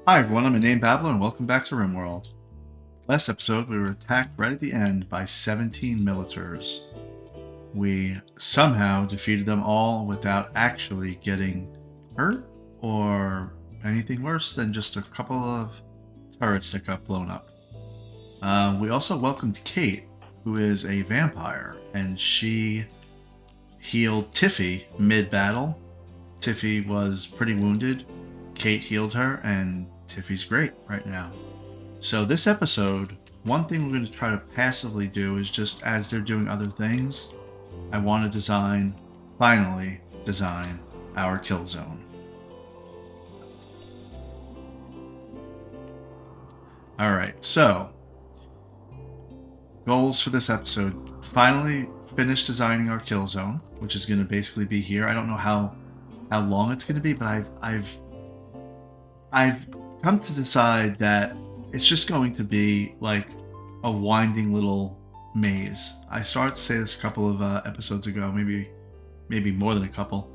Hi everyone, I'm Inane Babbler and welcome back to RimWorld. Last episode, we were attacked right at the end by 17 Militars. We somehow defeated them all without actually getting hurt or anything worse than just a couple of turrets that got blown up. We also welcomed Kate, who is a vampire, and she healed Tiffy mid-battle. Tiffy was pretty wounded. Kate healed her, and Tiffy's great right now. So this episode, one thing we're going to try to passively do is just as they're doing other things, I want to finally design our kill zone. Alright, so goals for this episode. Finally finish designing our kill zone, which is going to basically be here. I don't know how long it's going to be, but I've come to decide that it's just going to be like a winding little maze. I started to say this a couple of episodes ago, maybe more than a couple.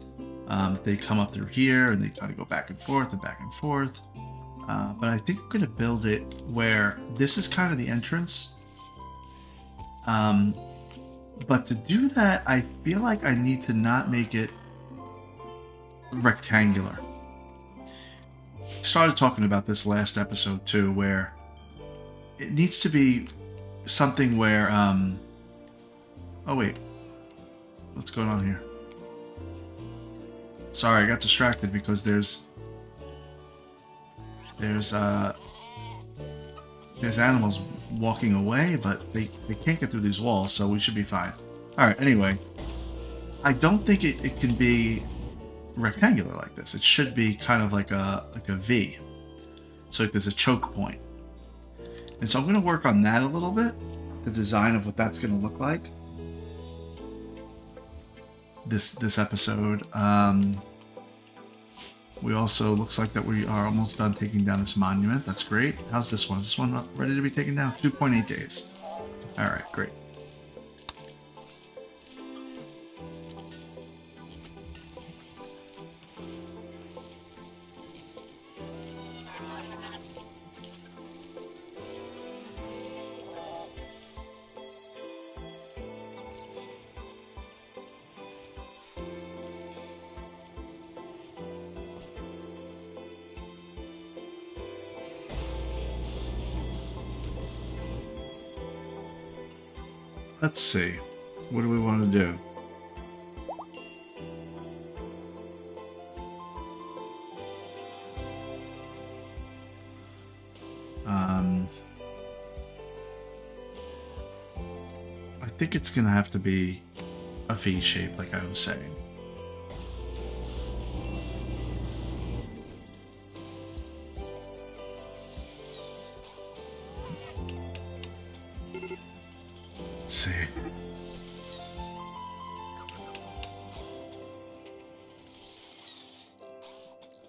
They come up through here and they kind of go back and forth and back and forth. But I think I'm going to build it where this is kind of the entrance. But to do that, I feel like I need to not make it rectangular. Started talking about this last episode too, where it needs to be something where oh wait, what's going on here? Sorry, I got distracted because there's animals walking away, but they can't get through these walls, so we should be fine. Alright, anyway, I don't think it can be rectangular like this. It should be kind of like a V. So like there's a choke point. And so I'm going to work on that a little bit, the design of what that's going to look like. This episode. We also looks like that we are almost done taking down this monument. That's great. How's this one? Is this one ready to be taken down? 2.8 days. All right, great. Let's see. What do we want to do? I think it's going to have to be a V shape, like I was saying. Let's see.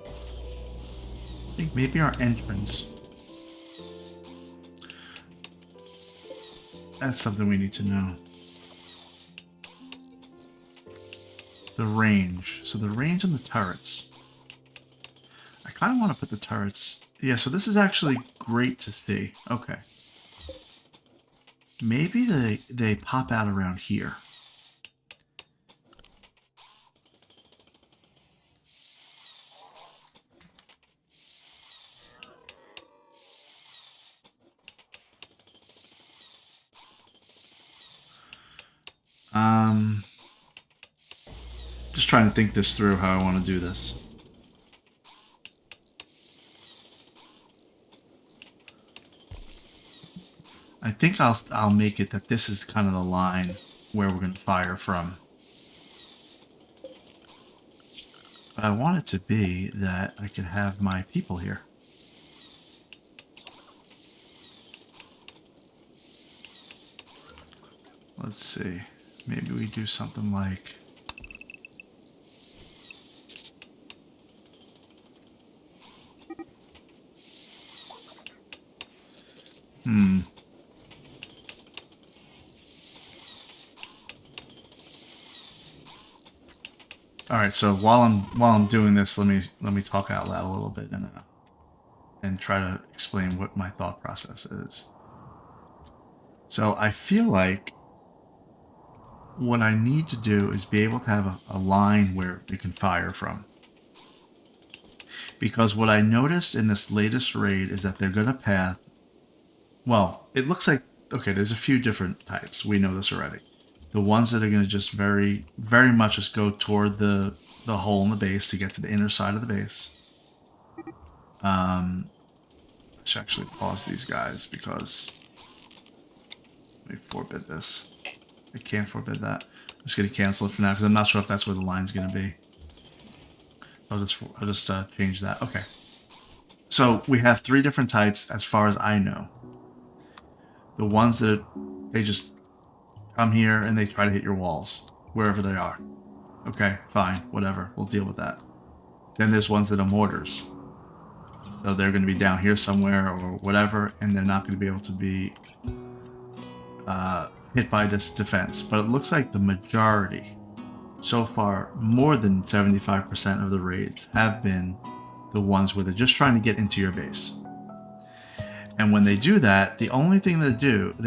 I think maybe our entrance. That's something we need to know. The range. So the range on the turrets. I kind of want to put the turrets... Yeah, so this is actually great to see. Okay. Maybe they pop out around here. Just trying to think this through how I want to do this. I think I'll make it that this is kind of the line where we're going to fire from. But I want it to be that I can have my people here. Let's see. Maybe we do something like... All right, so while I'm doing this, let me talk out loud a little bit and and try to explain what my thought process is. So I feel like what I need to do is be able to have a line where you can fire from. Because what I noticed in this latest raid is that they're going to path. Well, it looks like, okay, there's a few different types. We know this already. The ones that are going to just very, very much just go toward the hole in the base to get to the inner side of the base. I should actually pause these guys because let me forbid this. I can't forbid that. I'm just going to cancel it for now because I'm not sure if that's where the line's going to be. I'll just change that. Okay. So we have 3 different types as far as I know. The ones that they just come here and they try to hit your walls wherever they are. Okay, fine, whatever. We'll deal with that. Then there's ones that are mortars. So they're going to be down here somewhere or whatever, and they're not going to be able to be hit by this defense. But it looks like the majority, so far, more than 75% of the raids have been the ones where they're just trying to get into your base. And when they do that, the only thing they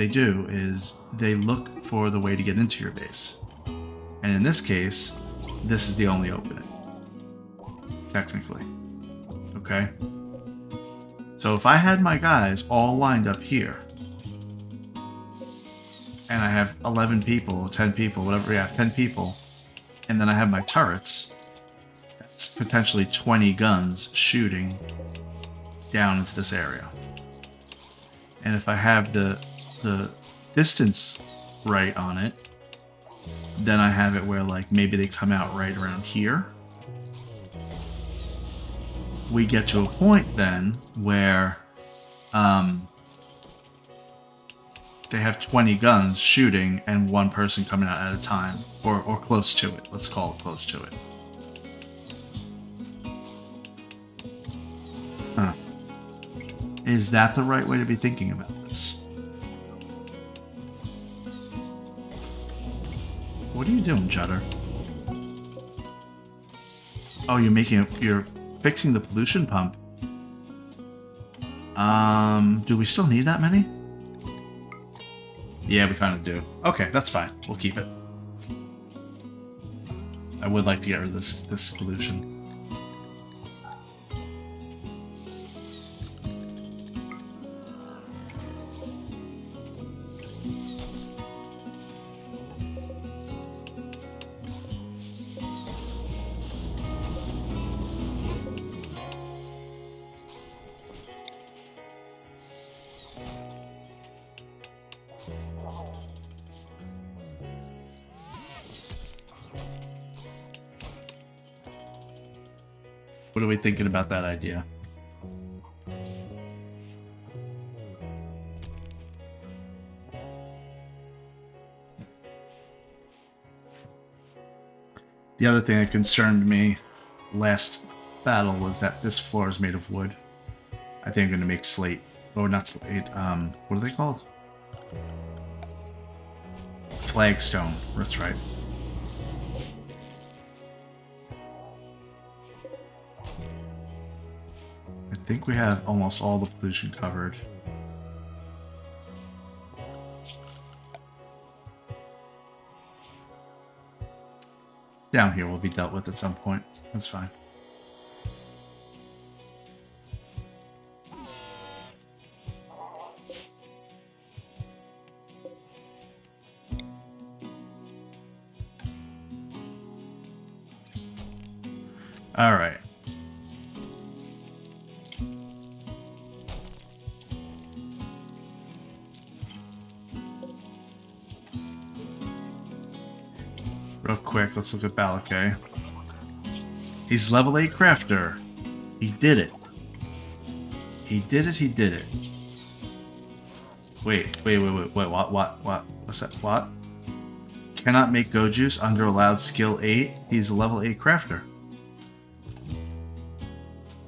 do is they look for the way to get into your base. And in this case, this is the only opening. Technically. Okay? So if I had my guys all lined up here, and I have 11 people, 10 people, whatever you have, 10 people, and then I have my turrets, that's potentially 20 guns shooting down into this area. And if I have the distance right on it, then I have it where like maybe they come out right around here. We get to a point then where they have 20 guns shooting and 1 person coming out at a time, or close to it. Let's call it close to it. Huh. Is that the right way to be thinking about this? What are you doing, Jutter? Oh, you're fixing the pollution pump. Do we still need that many? Yeah, we kind of do. Okay, that's fine. We'll keep it. I would like to get rid of this pollution. What are we thinking about that idea? The other thing that concerned me last battle was that this floor is made of wood. I think I'm going to make slate. Oh, not slate. What are they called? Flagstone. That's right. I think we have almost all the pollution covered. Down here will be dealt with at some point. That's fine. All right. Real quick, let's look at Balakay. He's level 8 crafter. He did it. He did it. Wait, what? What's that? What? Cannot make go juice under allowed skill 8. He's a level 8 crafter.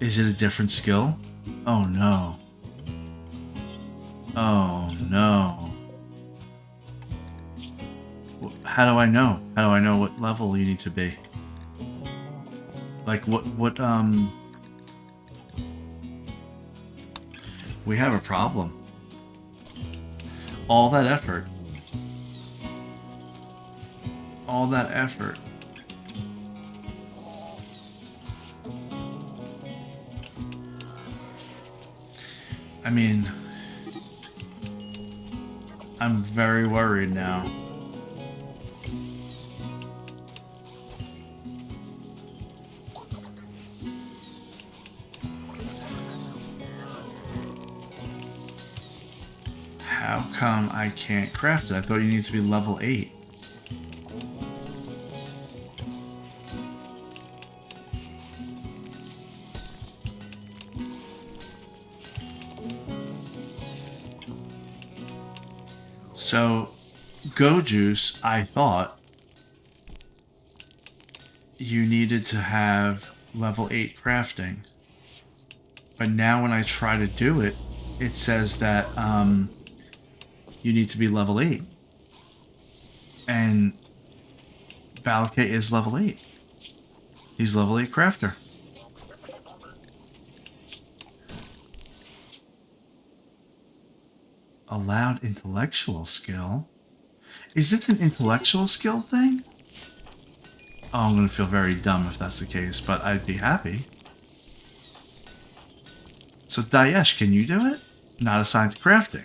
Is it a different skill? Oh no. Oh no. How do I know? How do I know what level you need to be? Like what We have a problem. All that effort. All that effort. I mean, I'm very worried now. How come I can't craft it? I thought you need to be level 8. So, Go Juice, I thought you needed to have level 8 crafting. But now when I try to do it, it says that you need to be level 8. And Balakay is level 8. He's level 8 crafter. Allowed intellectual skill? Is this an intellectual skill thing? Oh, I'm going to feel very dumb if that's the case, but I'd be happy. So Daesh, can you do it? Not assigned to crafting.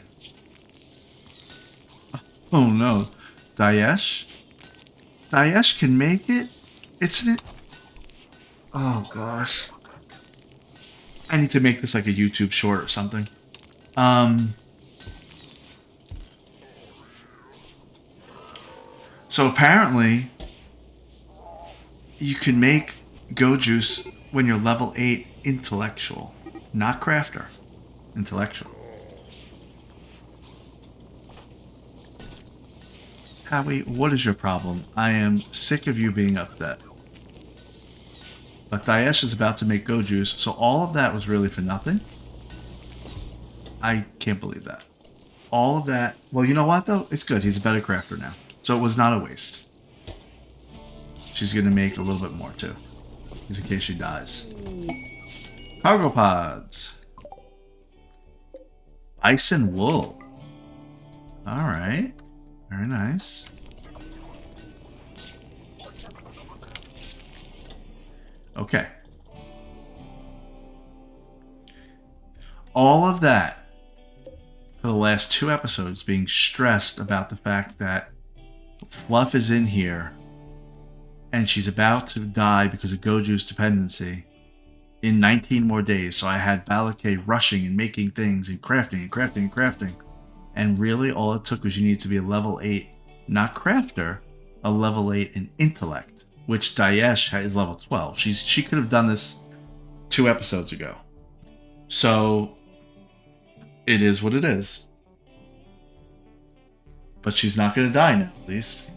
Oh no. Daesh? Daesh can make it? It's an... Oh gosh. I need to make this like a YouTube short or something. So apparently, you can make Go Juice when you're level 8 intellectual. Not crafter. Intellectual. Howie, what is your problem? I am sick of you being upset. But Daesh is about to make Go Juice, so all of that was really for nothing? I can't believe that. All of that... Well, you know what, though? It's good. He's a better crafter now. So it was not a waste. She's going to make a little bit more, too. Just in case she dies. Cargo pods. Bison wool. Alright. Very nice. Okay. All of that for the last 2 episodes being stressed about the fact that Fluff is in here and she's about to die because of Go Juice dependency in 19 more days. So I had Balakay rushing and making things and crafting and crafting and crafting. And really all it took was you need to be a level 8, not crafter, a level 8 in intellect, which Daesh is level 12. She could have done this 2 episodes ago. So it is what it is. But she's not going to die now, at least.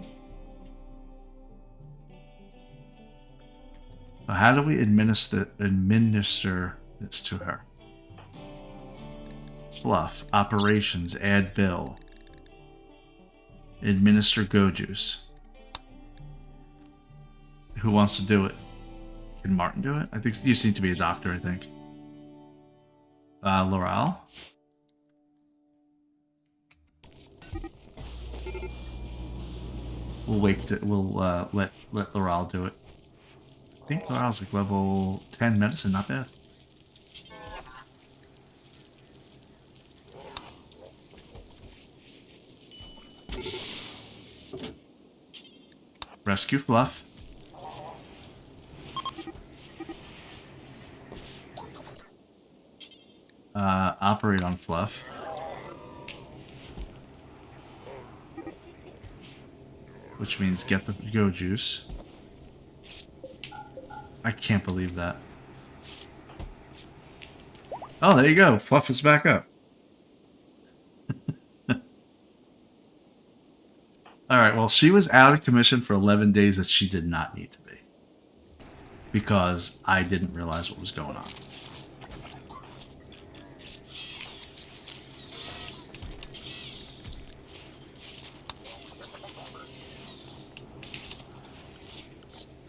So how do we administer this to her? Fluff, operations, add bill. Administer Go Juice. Who wants to do it? Can Martin do it? I think you just need to be a doctor, I think. Laurel? We'll wait. We'll let Laurel do it. I think Laurel's like level 10 medicine, not bad. Rescue Fluff. Operate on Fluff. Which means get the Go Juice. I can't believe that. Oh, there you go. Fluff is back up. Alright, well, she was out of commission for 11 days that she did not need to be. Because I didn't realize what was going on.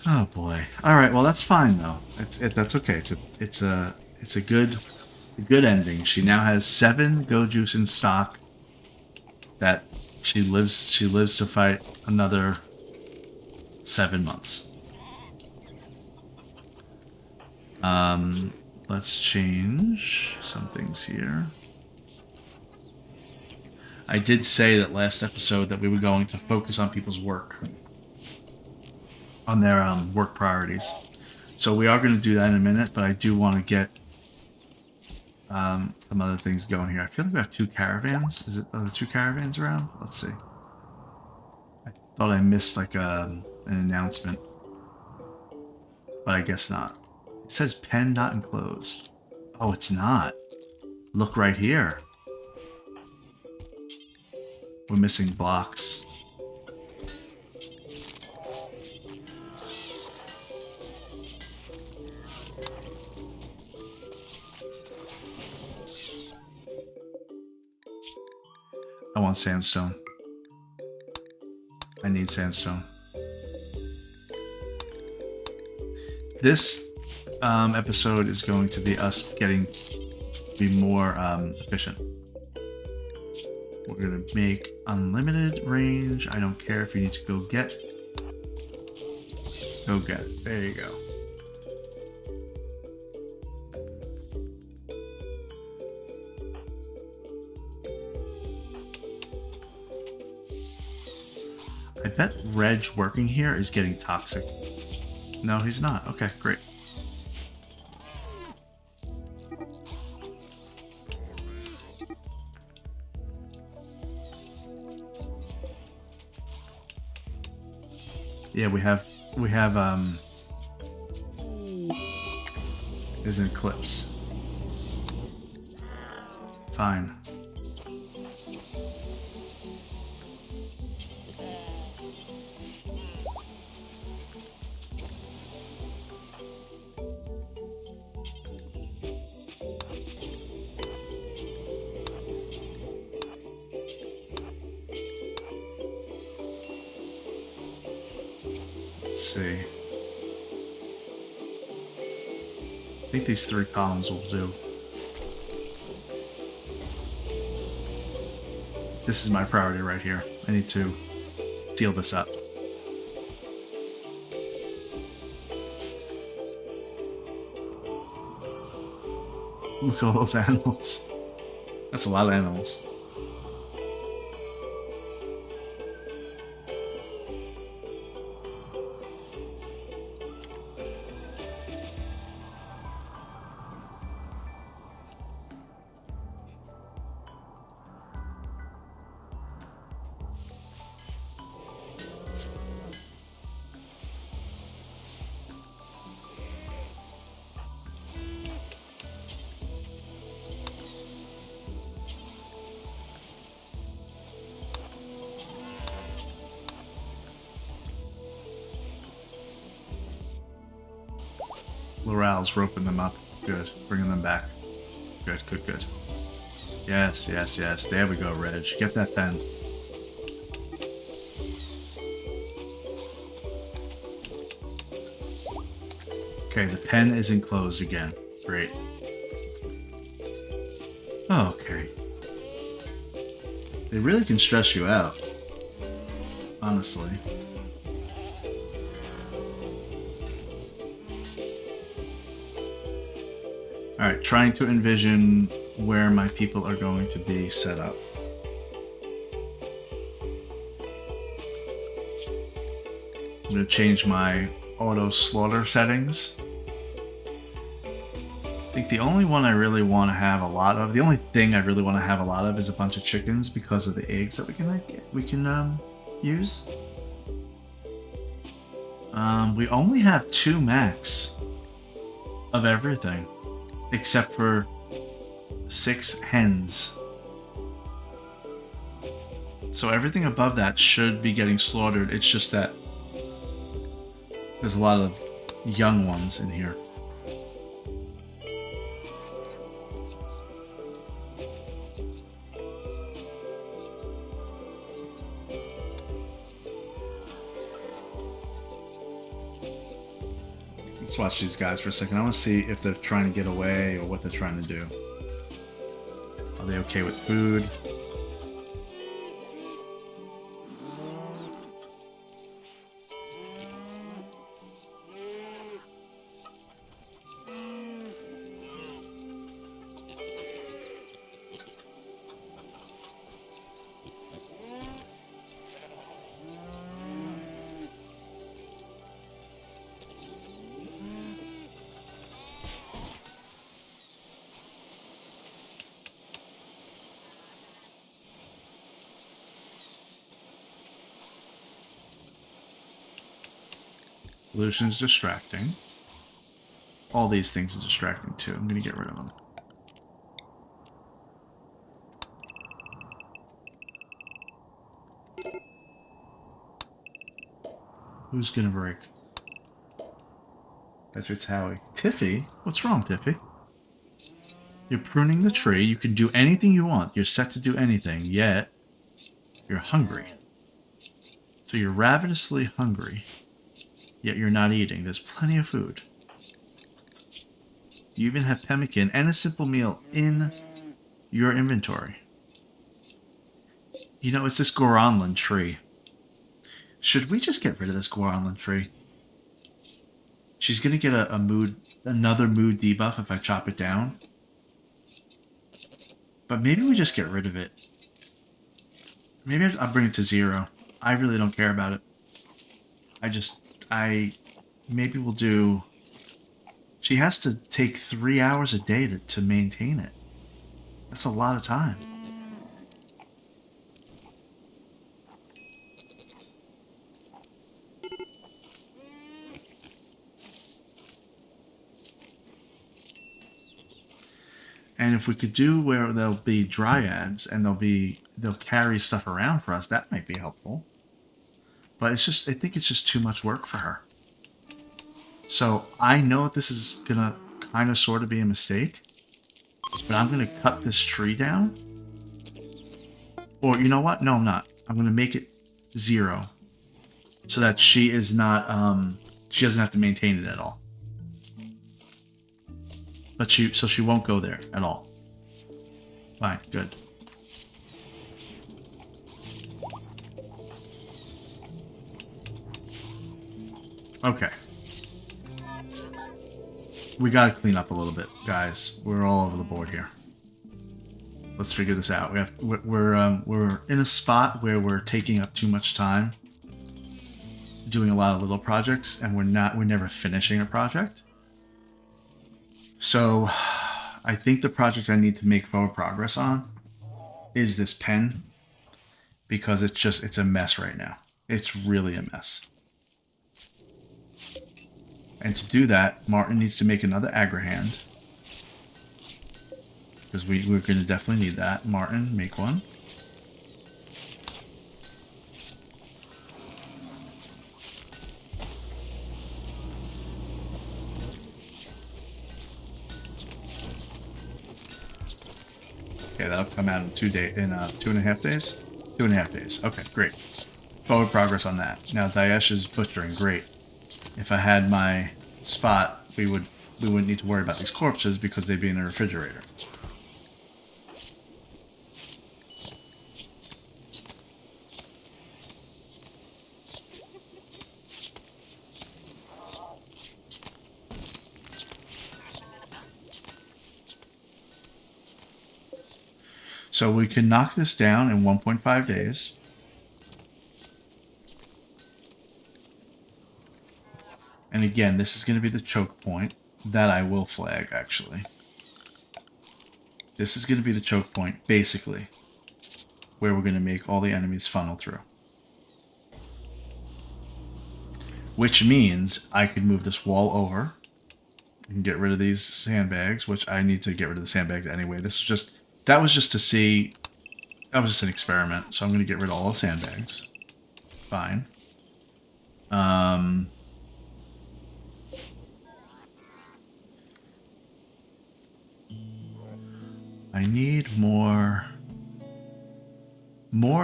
Oh boy. All right. Well, that's fine though. That's okay. It's a good the good ending. She now has 7 Go Juice in stock. That she lives to fight another 7 months. Let's change some things here. I did say that last episode that we were going to focus on people's work, on their work priorities. So we are going to do that in a minute, but I do want to get some other things going here. I feel like we have 2 caravans. Are there 2 caravans around? Let's see. I thought I missed like an announcement, but I guess not. It says pen not enclosed. Oh, it's not. Look right here. We're missing blocks. I want sandstone. I need sandstone. This episode is going to be us be more efficient. We're gonna make unlimited range. I don't care if you need to go get. Go get. There you go. I bet Reg working here is getting toxic. No, he's not. Okay, great. Yeah, we have there's an eclipse. Fine. Let's see. I think these 3 columns will do. This is my priority right here. I need to seal this up. Look at all those animals. That's a lot of animals. Loral's roping them up. Good. Bringing them back. Good, good, good. Yes, yes, yes. There we go, Reg. Get that pen. Okay, the pen is enclosed again. Great. Okay. They really can stress you out. Honestly. Alright, trying to envision where my people are going to be set up. I'm going to change my auto slaughter settings. I think the only one I really want to have a lot of, the only thing I really want to have a lot of is a bunch of chickens because of the eggs that we can use. We only have 2 max of everything. Except for 6 hens. So everything above that should be getting slaughtered. It's just that there's a lot of young ones in here. Let's watch these guys for a second. I want to see if they're trying to get away or what they're trying to do. Are they okay with food? Pollution's distracting. All these things are distracting too. I'm gonna get rid of them. Who's gonna break? That's your Towie. Tiffy? What's wrong, Tiffy? You're pruning the tree. You can do anything you want. You're set to do anything, yet you're hungry. So you're ravenously hungry, yet you're not eating. There's plenty of food. You even have pemmican and a simple meal in your inventory. You know, it's this Goronlin tree. Should we just get rid of this Goronlin tree? She's gonna get another mood debuff if I chop it down. But maybe we just get rid of it. Maybe I'll bring it to 0. I really don't care about it. Maybe we'll do... She has to take 3 hours a day to maintain it. That's a lot of time. And if we could do where there'll be dryads and they'll carry stuff around for us, that might be helpful. But it's just, I think it's just too much work for her. So I know this is gonna kind of sort of be a mistake, but I'm gonna cut this tree down. Or you know what? No, I'm not. I'm gonna make it 0 so that she is not, she doesn't have to maintain it at all. But so she won't go there at all. Fine, good. Okay. We gotta clean up a little bit, guys. We're all over the board here. Let's figure this out. We're in a spot where we're taking up too much time doing a lot of little projects, and we're never finishing a project. So I think the project I need to make forward progress on is this pen, because it's a mess right now. It's really a mess. And to do that, Martin needs to make another Agrahand, because we're going to definitely need that. Martin, make one. Okay, that'll come out in 2.5 days? 2.5 days. Okay, great. Forward progress on that. Now, Daesh is butchering. Great. If I had my spot, we wouldn't need to worry about these corpses because they'd be in the refrigerator. So we can knock this down in 1.5 days. And again, this is going to be the choke point that I will flag, actually. This is going to be the choke point, basically, where we're going to make all the enemies funnel through. Which means I could move this wall over and get rid of these sandbags, which I need to get rid of the sandbags anyway. That was just to see. That was just an experiment, so I'm going to get rid of all the sandbags. Fine. I need more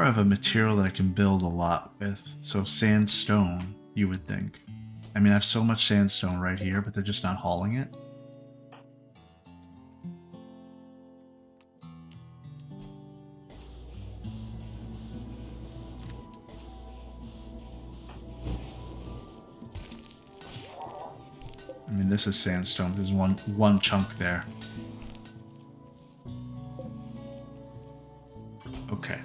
of a material that I can build a lot with. So sandstone, you would think. I mean, I have so much sandstone right here, but they're just not hauling it. And this is sandstone. There's one chunk there. Okay.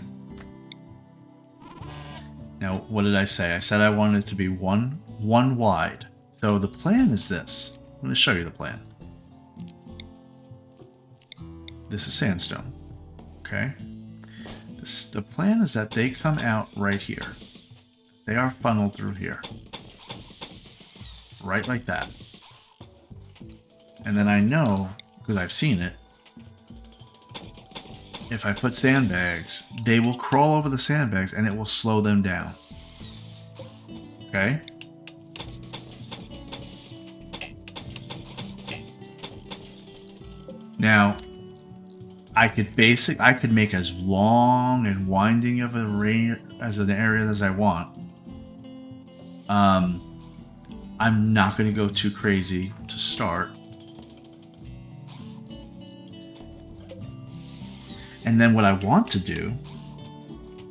Now, what did I say? I said I wanted it to be one wide. So the plan is this. I'm going to show you the plan. This is sandstone. Okay. The plan is that they come out right here. They are funneled through here. Right like that. And then I know, because I've seen it, if I put sandbags, they will crawl over the sandbags and it will slow them down. Okay? Now, I could make as long and winding of an area as I want. I'm not going to go too crazy to start. And then what I want to do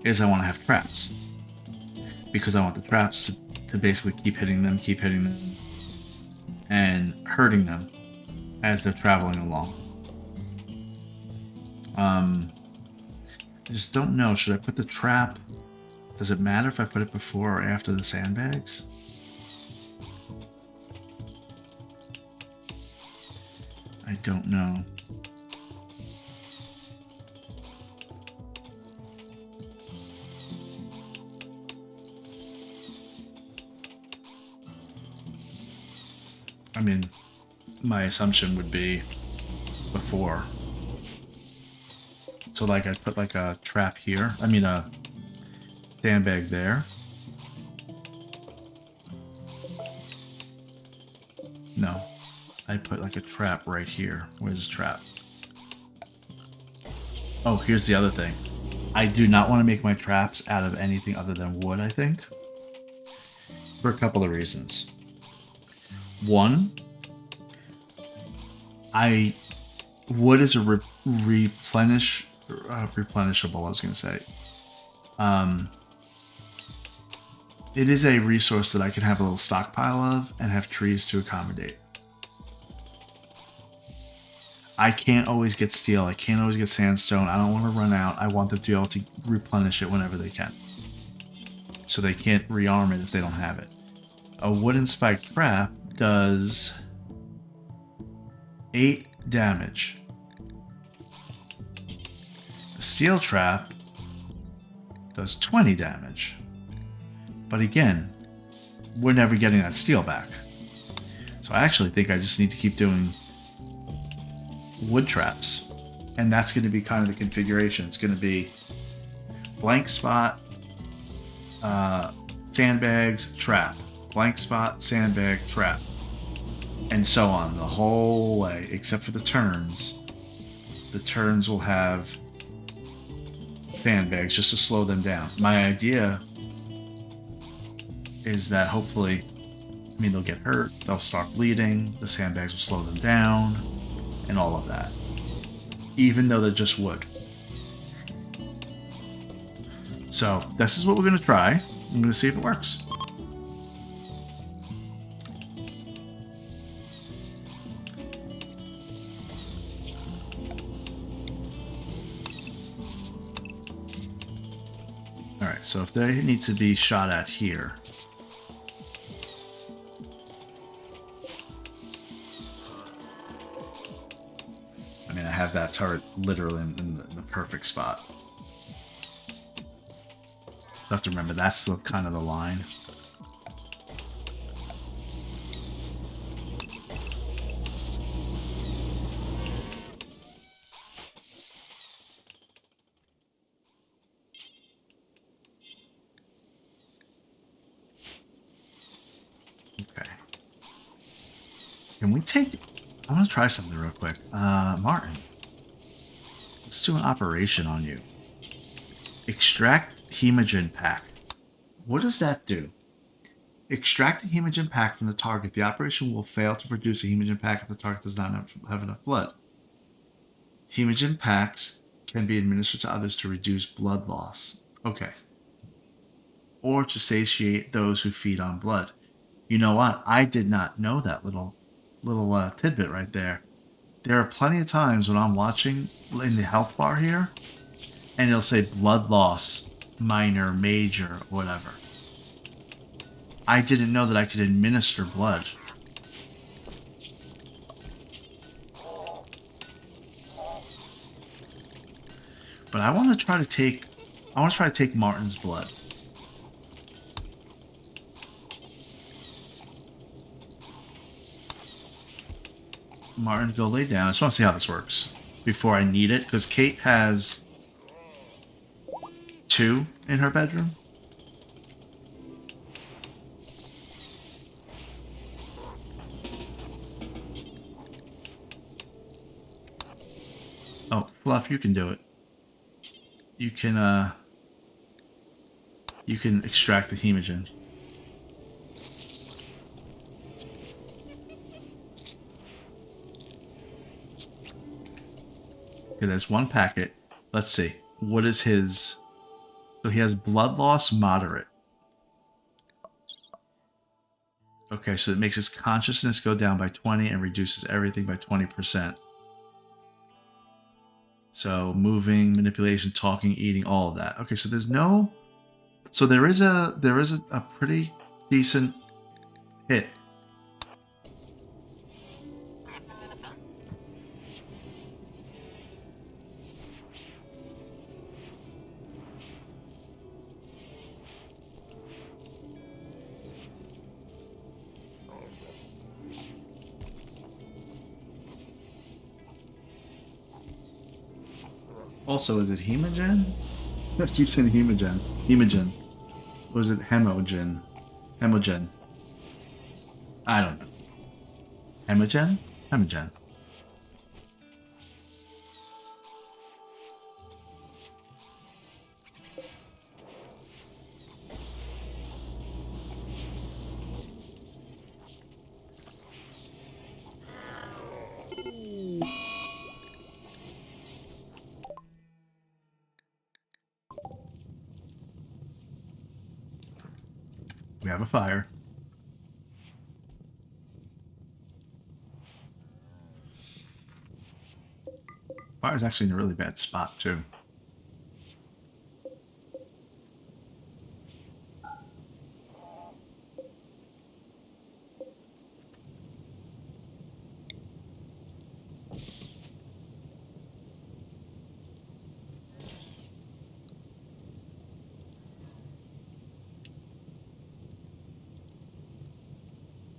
is I want to have traps. Because I want the traps to basically keep hitting them, and hurting them as they're traveling along. I just don't know. Should I put the trap? Does it matter if I put it before or after the sandbags? I don't know. I mean, my assumption would be before. So like I'd put like a trap here. I mean a sandbag there. No. I'd put like a trap right here. Where's the trap? Oh, here's the other thing. I do not want to make my traps out of anything other than wood, I think. For a couple of reasons. One, wood is a replenishable, I was going to say. It is a resource that I can have a little stockpile of and have trees to accommodate. I can't always get steel. I can't always get sandstone. I don't want to run out. I want them to be able to replenish it whenever they can. So they can't rearm it if they don't have it. A wooden spike trap does 8 damage. A steel trap does 20 damage. But again, we're never getting that steel back. So I actually think I just need to keep doing wood traps. And that's going to be kind of the configuration. It's going to be blank spot, sandbags, trap. Blank spot, sandbag, trap. And so on the whole way, except for the turns. The turns will have sandbags just to slow them down. My idea is that hopefully, they'll get hurt, they'll start bleeding, the sandbags will slow them down, and all of that. Even though they're just wood. So, this is what we're going to try. I'm going to see if it works. Alright, so if they need to be shot at here. I mean, I have that turret literally in the perfect spot. You have to remember, that's the kind of the line. Okay. Can we take... I want to try something real quick. Martin. Let's do an operation on you. Extract Hemogen Pack. What does that do? Extract a Hemogen Pack from the target. The operation will fail to produce a Hemogen Pack if the target does not have enough blood. Hemogen Packs can be administered to others to reduce blood loss. Okay. Or to satiate those who feed on blood. You know what? I did not know that little tidbit right there. There are plenty of times when I'm watching in the health bar here, and it'll say blood loss, minor, major, whatever. I didn't know that I could administer blood. But I want to try to take Martin's blood. Martin, go lay down. I just want to see how this works before I need it, because Kate has 2 in her bedroom. Oh, Fluff, you can do it. You can extract the hemogen. Okay, there's 1 packet. Let's see. What is his... So he has blood loss moderate. Okay, so it makes his consciousness go down by 20 and reduces everything by 20%. So moving, manipulation, talking, eating, all of that. Okay, so there's no... So there is a pretty decent hit. Also, is it hemogen? I keep saying hemogen. Hemogen. Or is it hemogen? Hemogen. I don't know. Hemogen? Hemogen. We have a fire. Fire's actually in a really bad spot, too.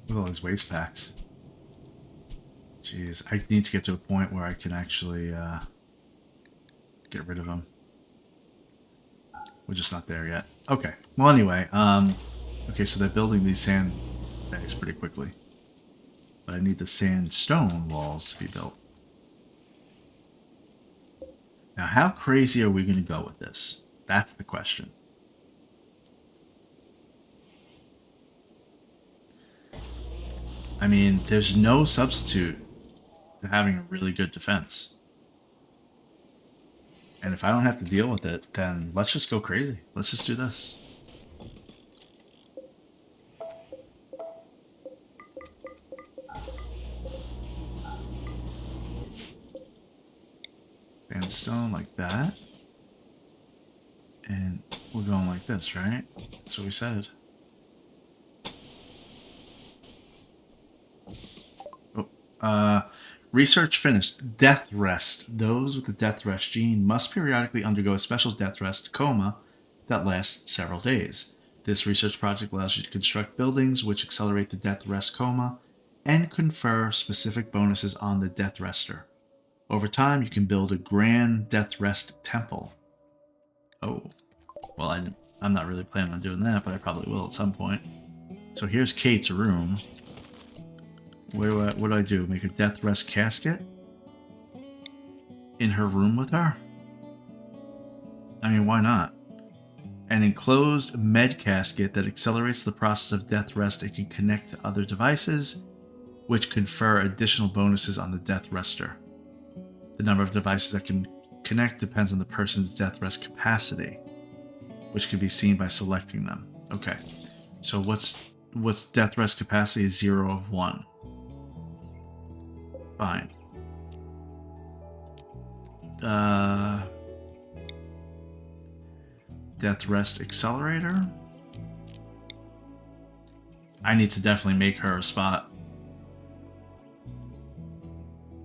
Look at all these waste packs. Jeez, I need to get to a point where I can actually get rid of them. We're just not there yet. Okay. Well, anyway, okay, so they're building these sand bags pretty quickly. But I need the sandstone walls to be built. Now, how crazy are we going to go with this? That's the question. I mean, there's no substitute to having a really good defense. And if I don't have to deal with it, then let's just go crazy. Let's just do this. Sandstone like that. And we're going like this, right? That's what we said. Oh, research finished. Death rest. Those with the death rest gene must periodically undergo a special death rest coma that lasts several days. This research project allows you to construct buildings which accelerate the death rest coma and confer specific bonuses on the death rester. Over time, you can build a grand death rest temple. Oh, well, I'm not really planning on doing that, but I probably will at some point. So here's Kate's room. What do I do? Make a death rest casket? In her room with her? I mean, why not? An enclosed med casket that accelerates the process of death rest and can connect to other devices, which confer additional bonuses on the death rester. The number of devices that can connect depends on the person's death rest capacity, which can be seen by selecting them. Okay, so what's death rest capacity? 0 of 1. Fine. Death Rest Accelerator. I need to definitely make her a spot.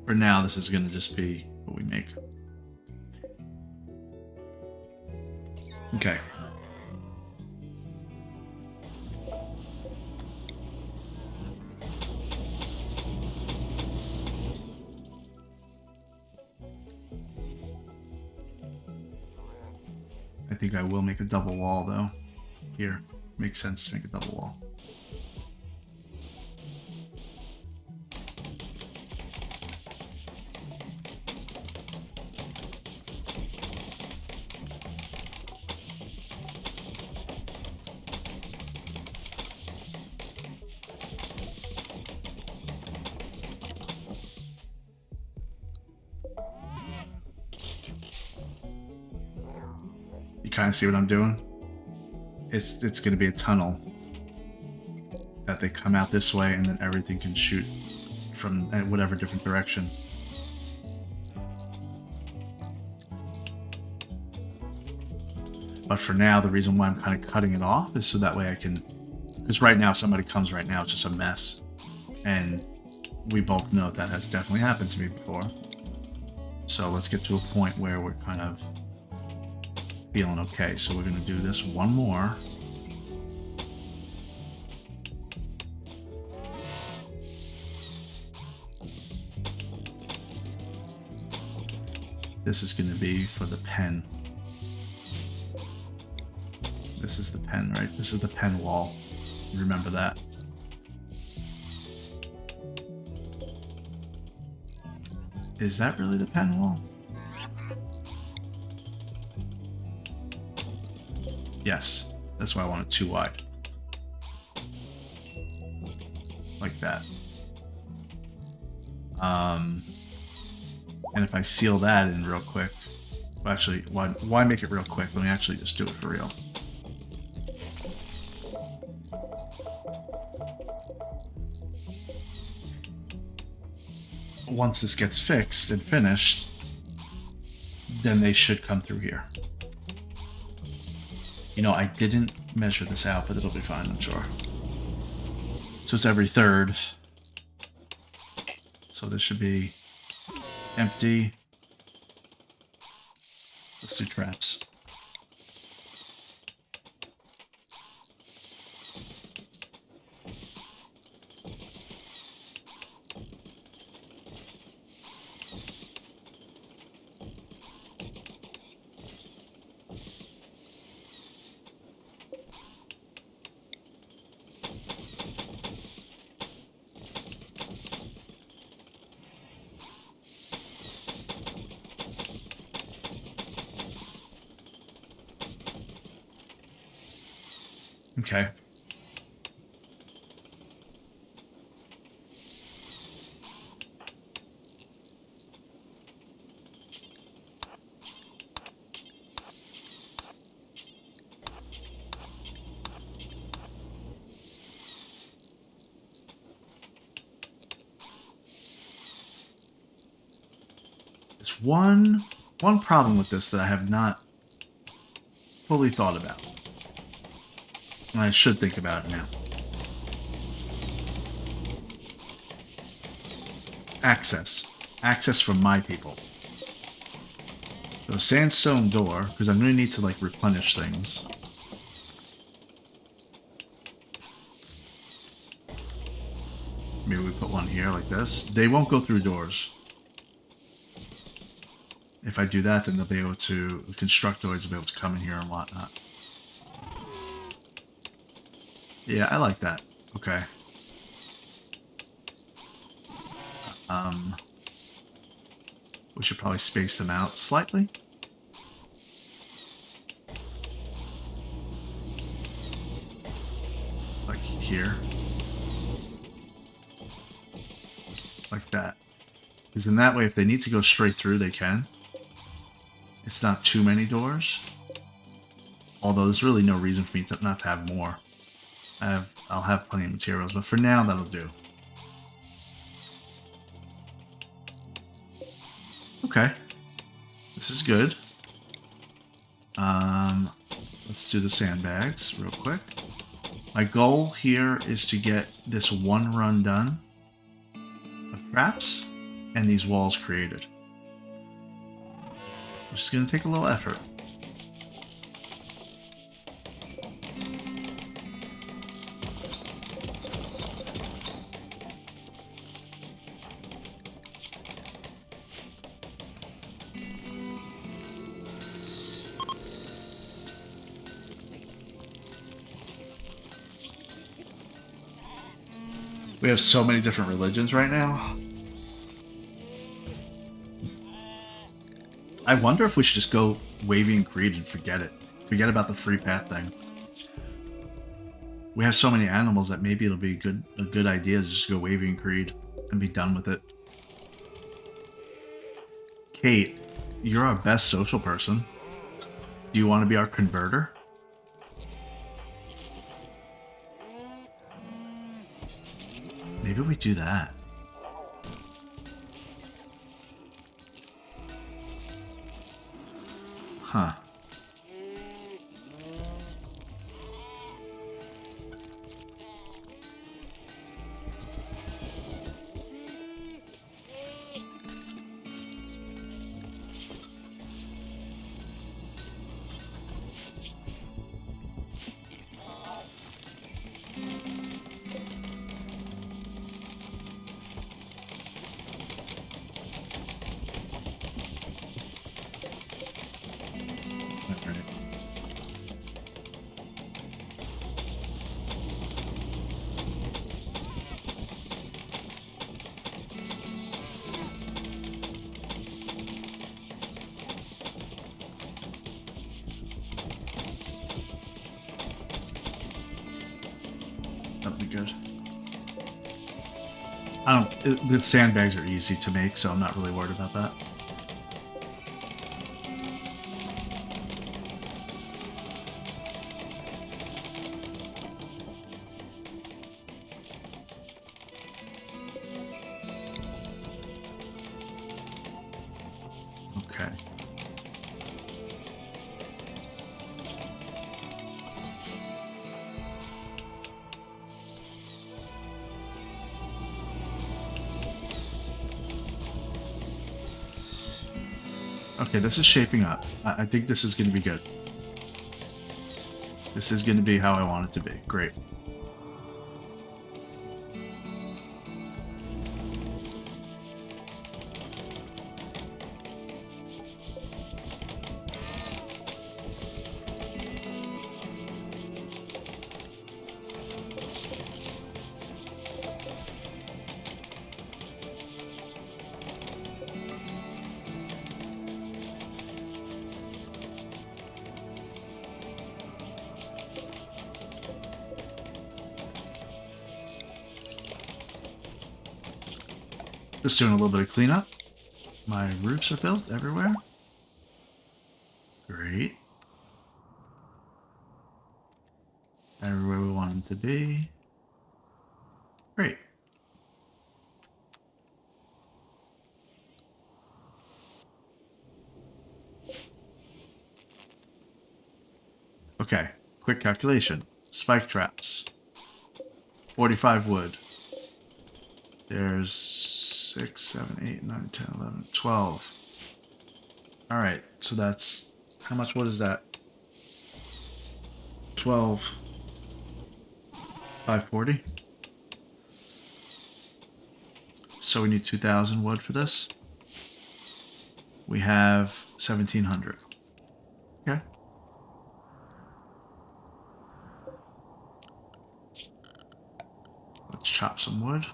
For now, this is going to just be what we make. Okay. I think I will make a double wall, though. Here. Makes sense to make a double wall. You kind of see what I'm doing? It's going to be a tunnel that they come out this way, and then everything can shoot from whatever different direction. But for now, the reason why I'm kind of cutting it off is so that way I can... Because right now, if somebody comes right now, it's just a mess. And we both know that has definitely happened to me before. So let's get to a point where we're kind of feeling okay. So we're going to do this one more. This is going to be for the pen. This is the pen, right? This is the pen wall. Remember that. Is that really the pen wall? Yes. That's why I want it too wide. Like that. And if I seal that in real quick... Well, actually, why make it real quick? Let me actually just do it for real. Once this gets fixed and finished, then they should come through here. You know, I didn't measure this out, but it'll be fine, I'm sure. So it's every third. So this should be empty. Let's do traps. Okay. There's one problem with this that I have not fully thought about. And I should think about it now. Access. Access from my people. So a sandstone door, because I'm going to need to, like, replenish things. Maybe we put one here like this. They won't go through doors. If I do that, then they'll be able to... Constructoids will be able to come in here and whatnot. Yeah, I like that. Okay. We should probably space them out slightly. Like here. Like that. Because in that way, if they need to go straight through, they can. It's not too many doors. Although there's really no reason for me to not to have more. I'll have plenty of materials, but for now, that'll do. Okay. This is good. Let's do the sandbags real quick. My goal here is to get this one run done of traps and these walls created. Which is going to take a little effort. We have so many different religions right now. I wonder if we should just go Wavy and Creed and forget it. Forget about the free path thing. We have so many animals that maybe it'll be a good idea to just go Wavy and Creed and be done with it. Kate, you're our best social person. Do you want to be our converter? Maybe we do that. Huh. That'll be good. The sandbags are easy to make, so I'm not really worried about that. Okay. Okay, this is shaping up. I think this is going to be good. This is going to be how I want it to be. Great. Just doing a little bit of cleanup. My roofs are built everywhere. Great. Everywhere we want them to be. Great. Okay, quick calculation. Spike traps. 45 wood. There's 6, 7, 8, 9, 10, 11, 12. Alright, so that's... How much wood is that? 12. 540. So we need 2,000 wood for this. We have 1,700. Okay. Let's chop some wood.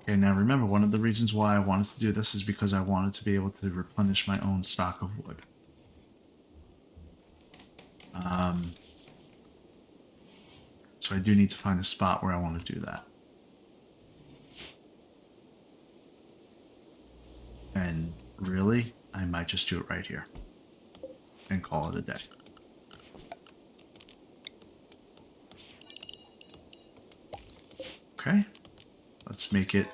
Okay, now remember, one of the reasons why I wanted to do this is because I wanted to be able to replenish my own stock of wood. So I do need to find a spot where I want to do that. And really, I might just do it right here. And call it a day. Okay. Let's make it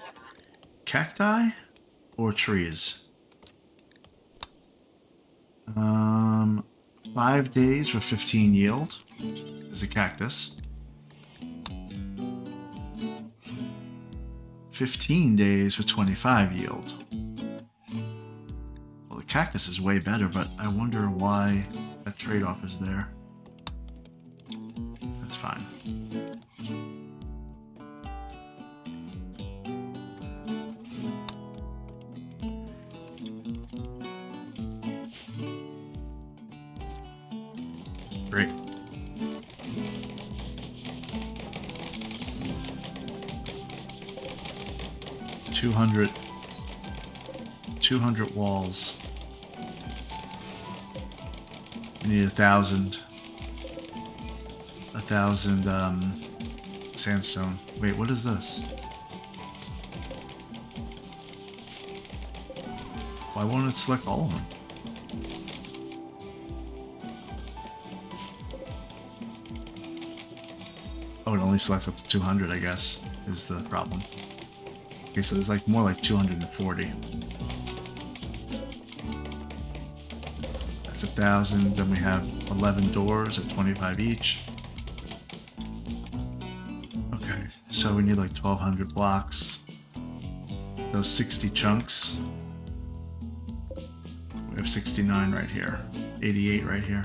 cacti or trees? 5 days for 15 yield is a cactus. 15 days for 25 yield. Well, the cactus is way better, but I wonder why that trade-off is there. That's fine. Great. Two hundred walls. We need 1,000 sandstone. Wait, what is this? Why won't it select all of them? Oh, it only selects up to 200, I guess, is the problem. Okay, so there's like more like 240. That's 1,000. Then we have 11 doors at 25 each. Okay, so we need like 1,200 blocks. Those 60 chunks. We have 69 right here. 88 right here.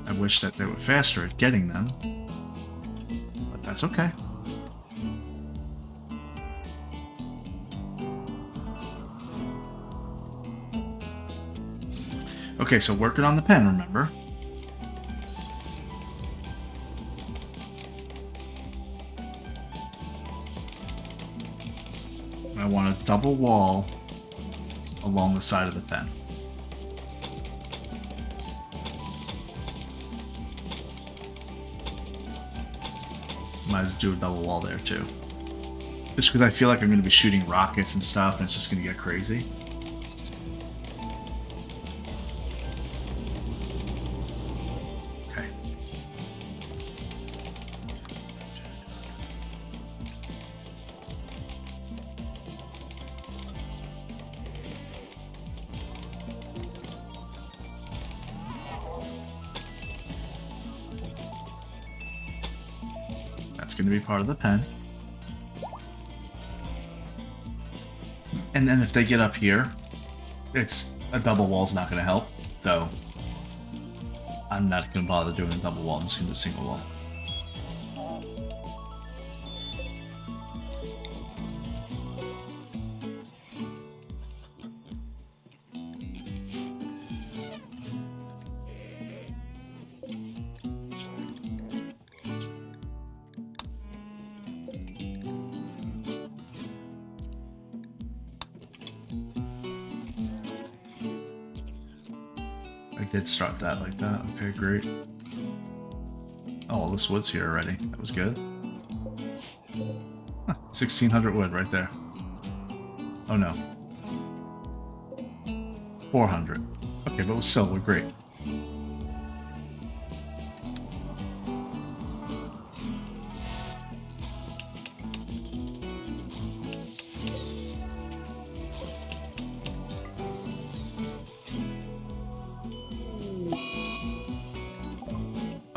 I wish that they were faster at getting them, but that's okay. Okay, so working on the pen, remember? I want a double wall along the side of the pen. Might as well do a double wall there too. Just because I feel like I'm going to be shooting rockets and stuff and it's just going to get crazy. Okay. That's going to be part of the pen. And then if they get up here, it's a double wall's not going to help. So I'm not going to bother doing a double wall. I'm just going to do a single wall. I did start that like that. Okay, great. Oh, all this wood's here already. That was good. Huh, 1,600 wood right there. Oh no. 400. Okay, but still, we're great.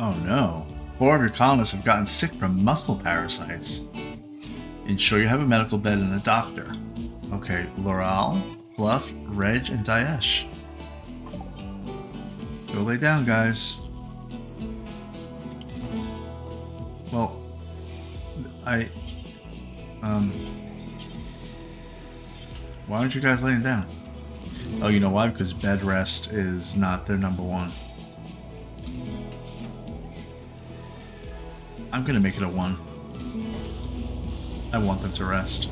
Oh no. 4 of your colonists have gotten sick from muscle parasites. Ensure you have a medical bed and a doctor. Okay, Loral, Fluff, Reg, and Daesh. Go lay down, guys. Well, why aren't you guys laying down? Oh, you know why? Because bed rest is not their number one. I'm gonna make it a 1. I want them to rest.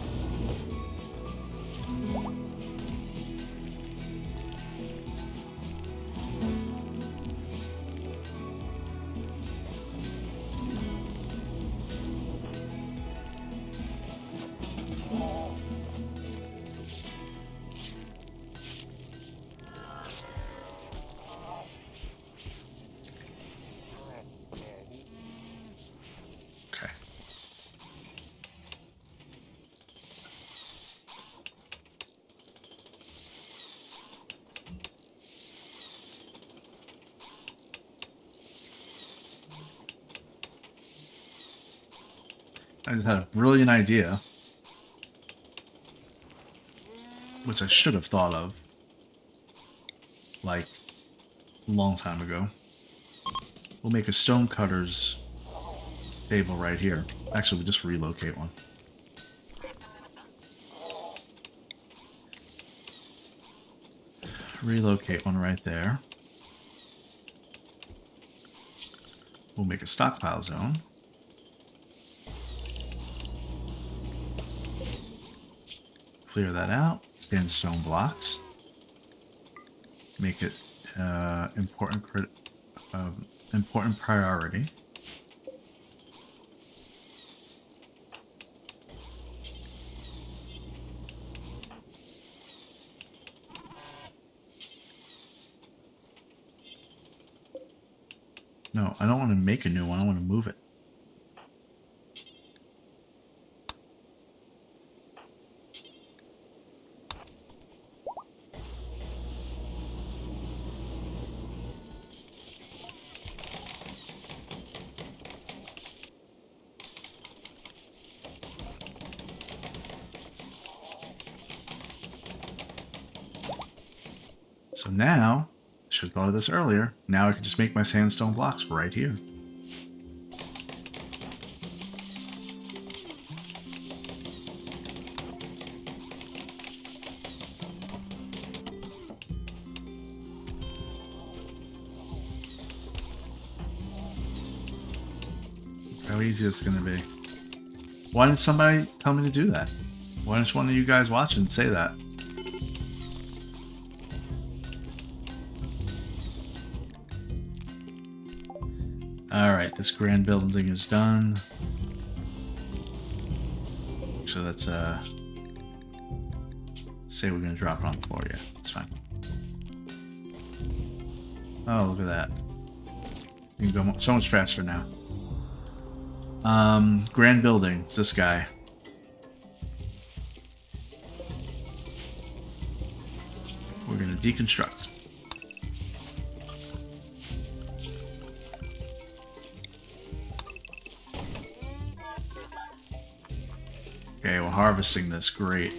I just had a brilliant idea, which I should have thought of, like, a long time ago. We'll make a stone cutter's table right here. Actually, we'll just relocate one. Relocate one right there. We'll make a stockpile zone. Clear that out. Sandstone blocks. Make it important priority. No, I don't want to make a new one. I want to move it. So now, I should have thought of this earlier, now I can just make my sandstone blocks right here. How easy it's going to be. Why didn't somebody tell me to do that? Why didn't one of you guys watching say that? Alright, this grand building is done. So let's say we're going to drop it on the floor. Yeah, that's fine. Oh, look at that. You can go so much faster now. Grand building. It's this guy. We're going to deconstruct. Okay, we're harvesting this. Great.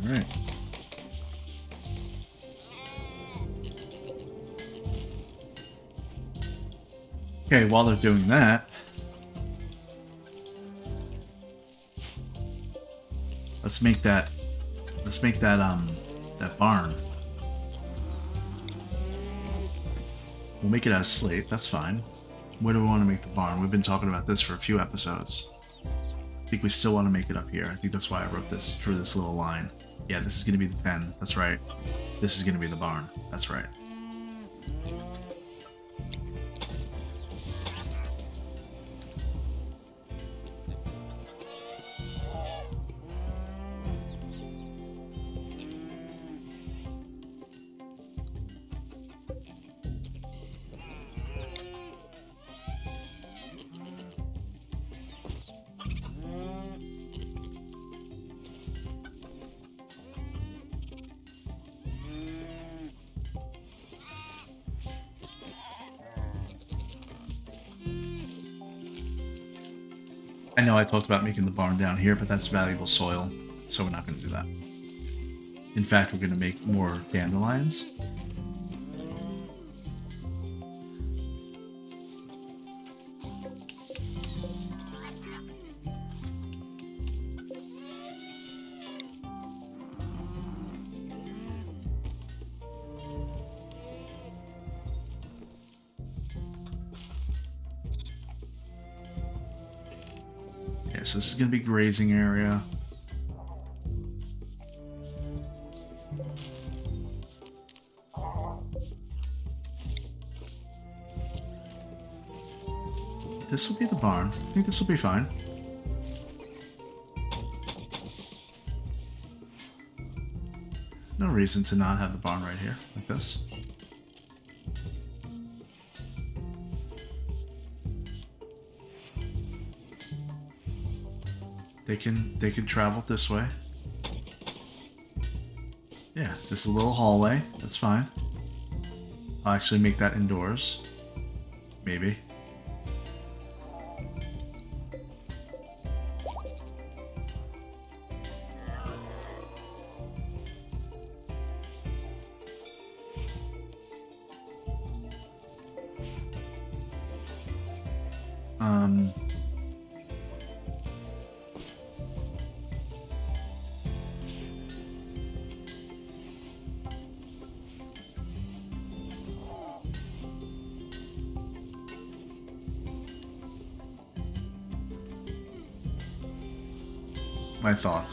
Alright. Okay, while they're doing that, let's make that that barn. We'll make it out of slate, that's fine. Where do we want to make the barn? We've been talking about this for a few episodes. I think we still want to make it up here. I think that's why I wrote this, drew this little line. Yeah, this is going to be the pen. That's right. This is going to be the barn. That's right. I know I talked about making the barn down here, but that's valuable soil, so we're not going to do that. In fact, we're going to make more dandelions. Okay, so this is going to be grazing area. This will be the barn. I think this will be fine. No reason to not have the barn right here, like this. They can travel this way. Yeah, this is a little hallway. That's fine. I'll actually make that indoors. Maybe.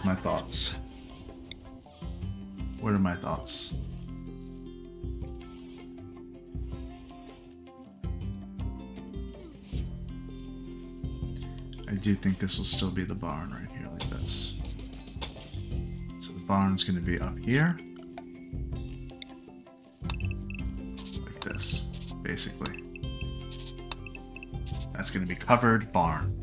My thoughts. What are my thoughts? I do think this will still be the barn right here, like this. So the barn's going to be up here. Like this, basically. That's going to be covered barn.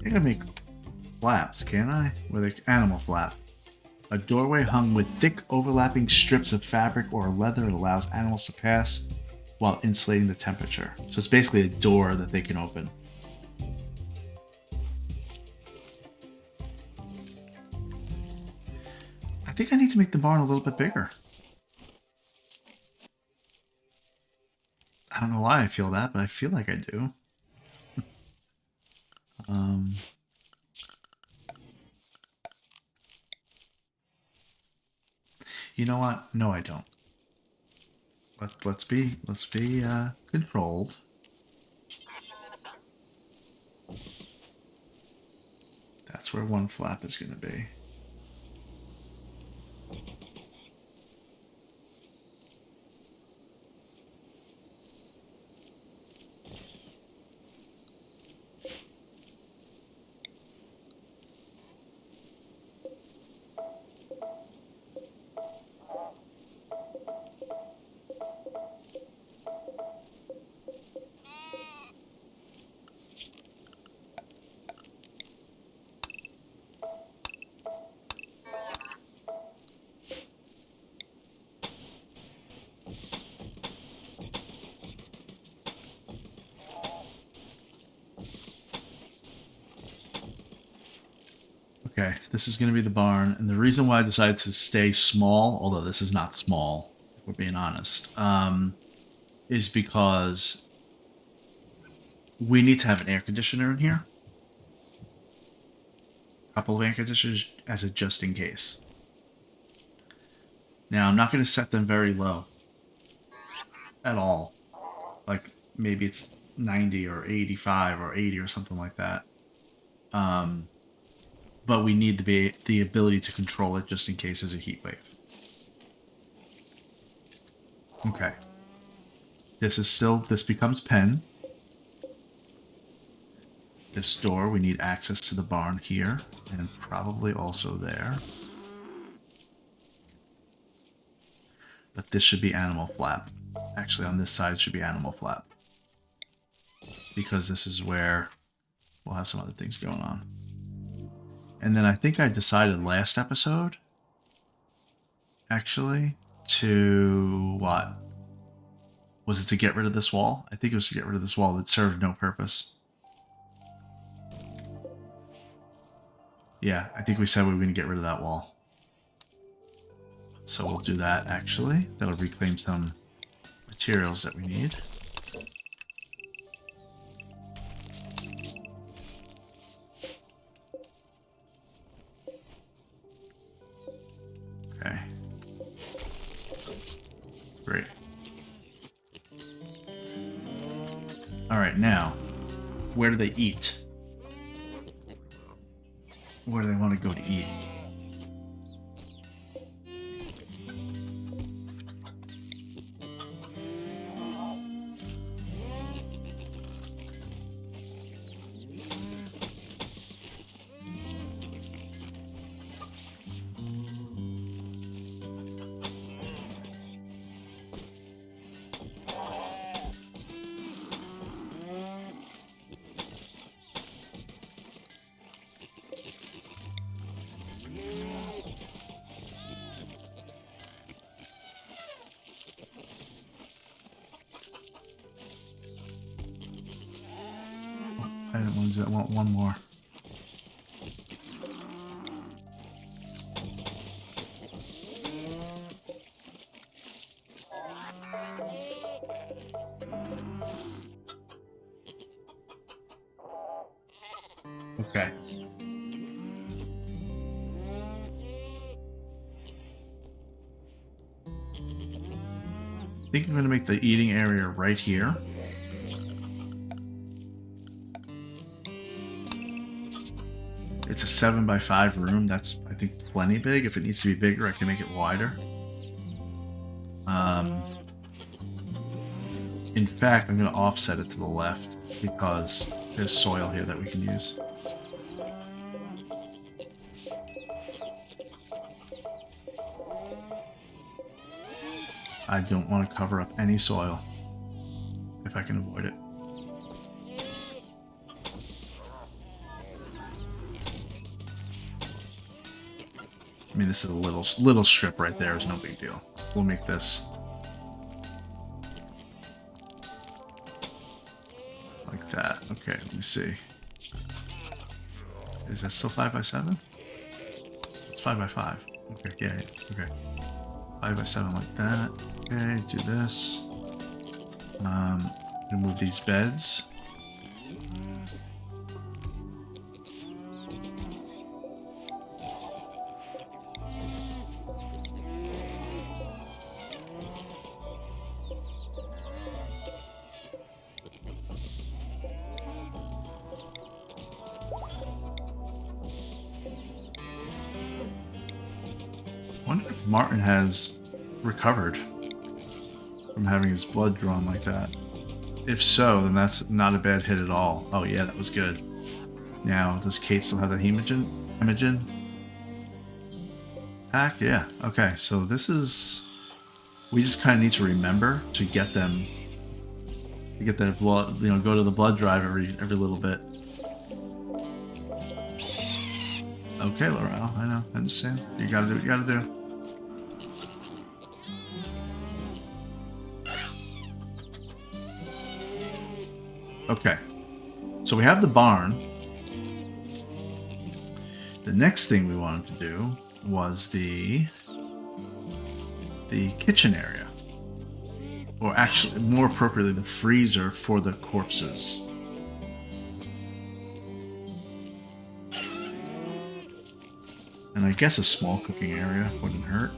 I can make flaps, can't I? With an animal flap. A doorway hung with thick overlapping strips of fabric or leather that allows animals to pass while insulating the temperature. So it's basically a door that they can open. I think I need to make the barn a little bit bigger. I don't know why I feel that, but I feel like I do. You know what? No, I don't. Let's be controlled. That's where one flap is going to be. Okay, this is going to be the barn, and the reason why I decided to stay small, although this is not small, if we're being honest, is because we need to have an air conditioner in here. A couple of air conditioners as a just in case. Now, I'm not going to set them very low at all. Like, maybe it's 90 or 85 or 80 or something like that. But we need the ability to control it just in case there's a heat wave. Okay. This becomes pen. This door, we need access to the barn here, and probably also there. But this should be animal flap. Actually, on this side should be animal flap. Because this is where we'll have some other things going on. And then I think I decided last episode, actually, to what? Was it to get rid of this wall? I think it was to get rid of this wall that served no purpose. Yeah, I think we said we were going to get rid of that wall. So we'll do that, actually. That'll reclaim some materials that we need. Okay. Great. Alright, now, where do they eat? Where do they want to go to eat? I didn't want to do that. I want one more. Okay. I think I'm going to make the eating area right here. It's a 7x5 room. That's, I think, plenty big. If it needs to be bigger, I can make it wider. In fact, I'm going to offset it to the left because there's soil here that we can use. I don't want to cover up any soil if I can avoid it. I mean, this is a little strip right there. Is no big deal. We'll make this like that. Okay, let me see. Is that still 5x7? It's 5x5. Okay, yeah, okay. 5x7 like that. Okay, do this. Remove these beds. I wonder if Martin has recovered from having his blood drawn like that. If so, then that's not a bad hit at all. Oh yeah, that was good. Now, does Kate still have that Imogen pack? Yeah. Okay, so this is... We just kind of need to remember to get them... To get that blood, you know, go to the blood drive every little bit. Okay, Laurel, I know, I understand. You gotta do what you gotta do. Okay, so we have the barn. The next thing we wanted to do was the kitchen area. Or actually, more appropriately, the freezer for the corpses. And I guess a small cooking area wouldn't hurt.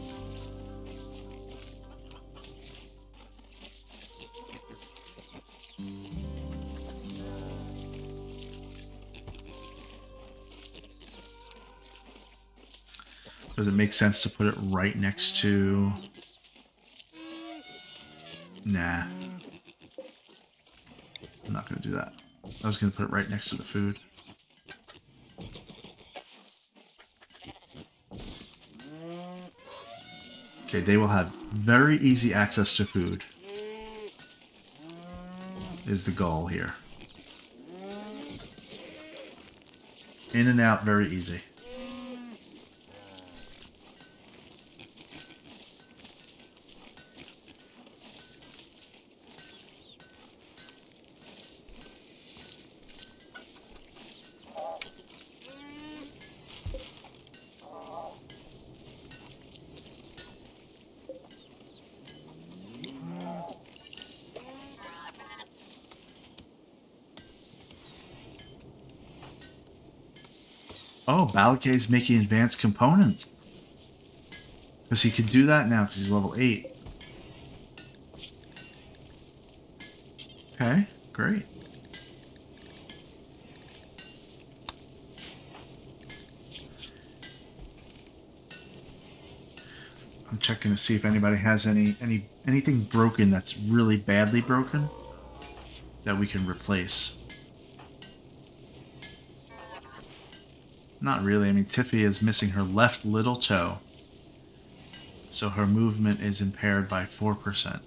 Does it make sense to put it right next to... Nah. I'm not going to do that. I was going to put it right next to the food. Okay, they will have very easy access to food. Is the goal here. In and out, very easy. Oh, Balakay's making advanced components. Because he can do that now because he's level 8. Okay, great. I'm checking to see if anybody has anything broken that's really badly broken that we can replace. Not really. I mean, Tiffy is missing her left little toe, so her movement is impaired by 4%.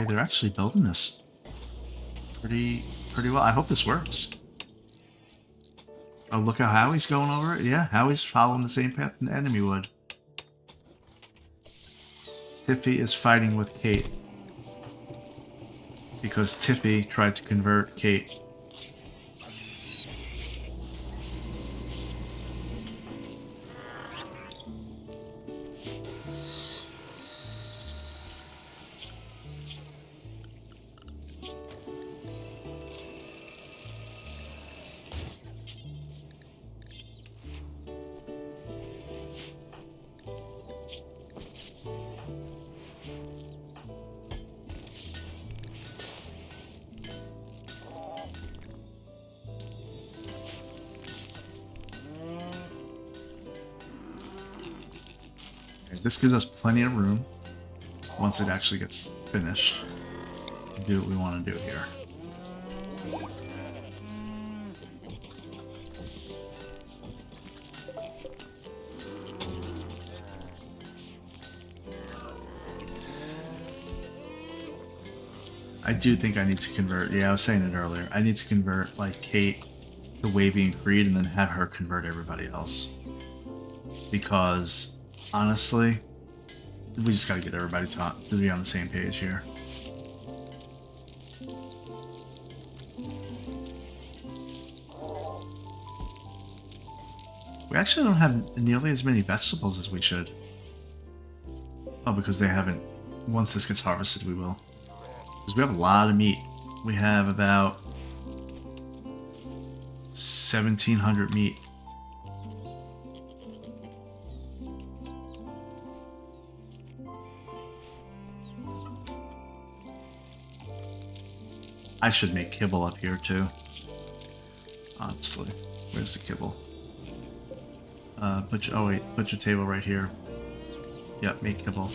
Okay, they're actually building this pretty well. I hope this works. Oh, look how Howie's going over it. Yeah, Howie's following the same path the enemy would. Tiffy is fighting with Kate because Tiffy tried to convert Kate. This gives us plenty of room once it actually gets finished to do what we want to do here. I do think I need to convert. Yeah, I was saying it earlier. I need to convert like Kate to Wavy and Creed and then have her convert everybody else. Because honestly, we just gotta get everybody to be on the same page here. We actually don't have nearly as many vegetables as we should. Oh, because they haven't. Once this gets harvested, we will. Because we have a lot of meat. We have about 1,700 meat. I should make kibble up here too. Honestly, where's the kibble? Butcher. Oh wait, butcher table right here. Yep, make kibble.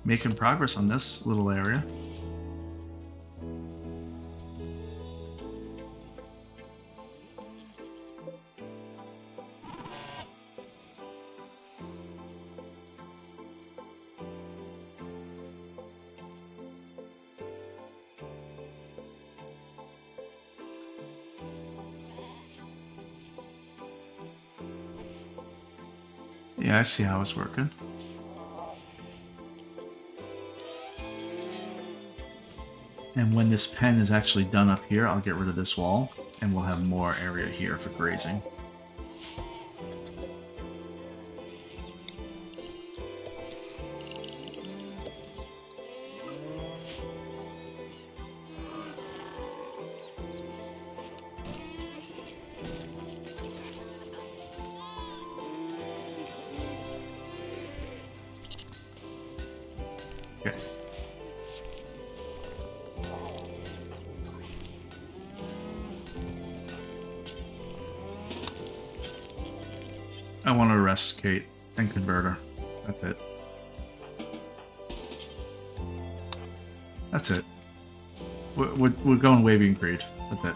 Making progress on this little area. Yeah, I see how it's working. And when this pen is actually done up here, I'll get rid of this wall, and we'll have more area here for grazing. Okay. I want to arrest Kate and convert her. That's it. That's it. We're going Wavy and Creed. That's it.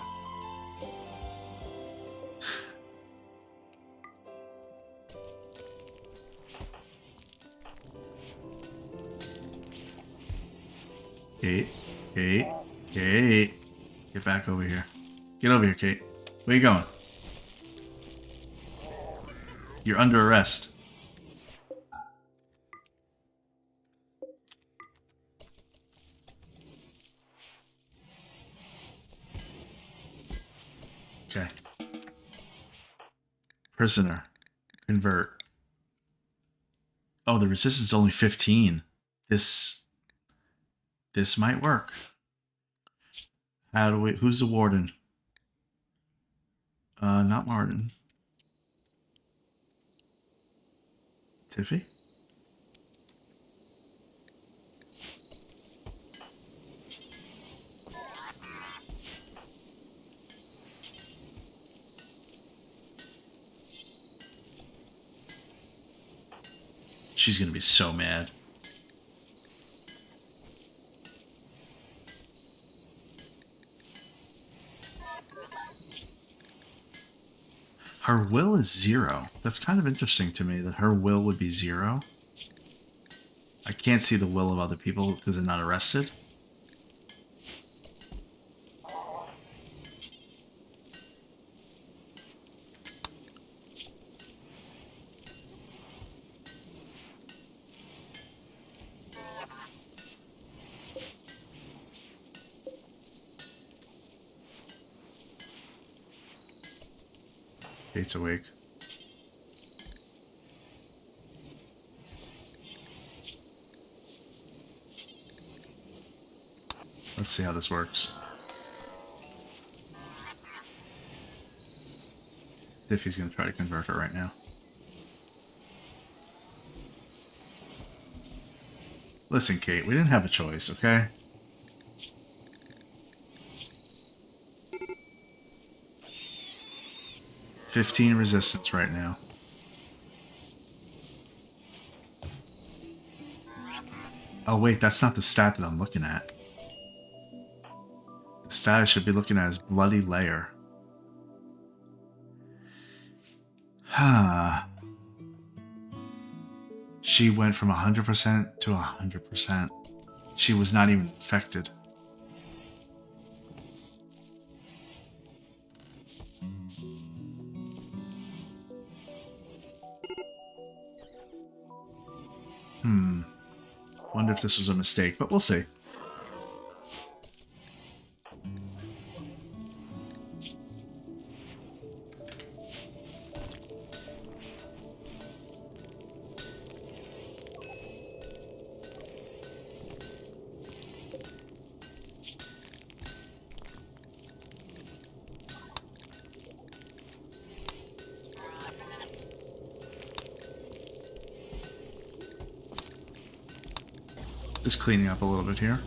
Kate, Kate, Kate. Get back over here. Get over here, Kate. Where you going? You're under arrest. Okay. Prisoner. Convert. Oh, the resistance is only 15. This might work. How do we... Who's the warden? Not Martin. Tiffy? She's gonna be so mad. Her will is 0. That's kind of interesting to me that her will would be 0. I can't see the will of other people because they're not arrested. Kate's awake. Let's see how this works. Tiffy's gonna try to convert her right now. Listen, Kate, we didn't have a choice, okay? $15 resistance right now. Oh wait, that's not the stat that I'm looking at. The stat I should be looking at is Bloody Lair. Huh. She went from 100% to 100%. She was not even infected. Wonder if this was a mistake, but we'll see. Just cleaning up a little bit here.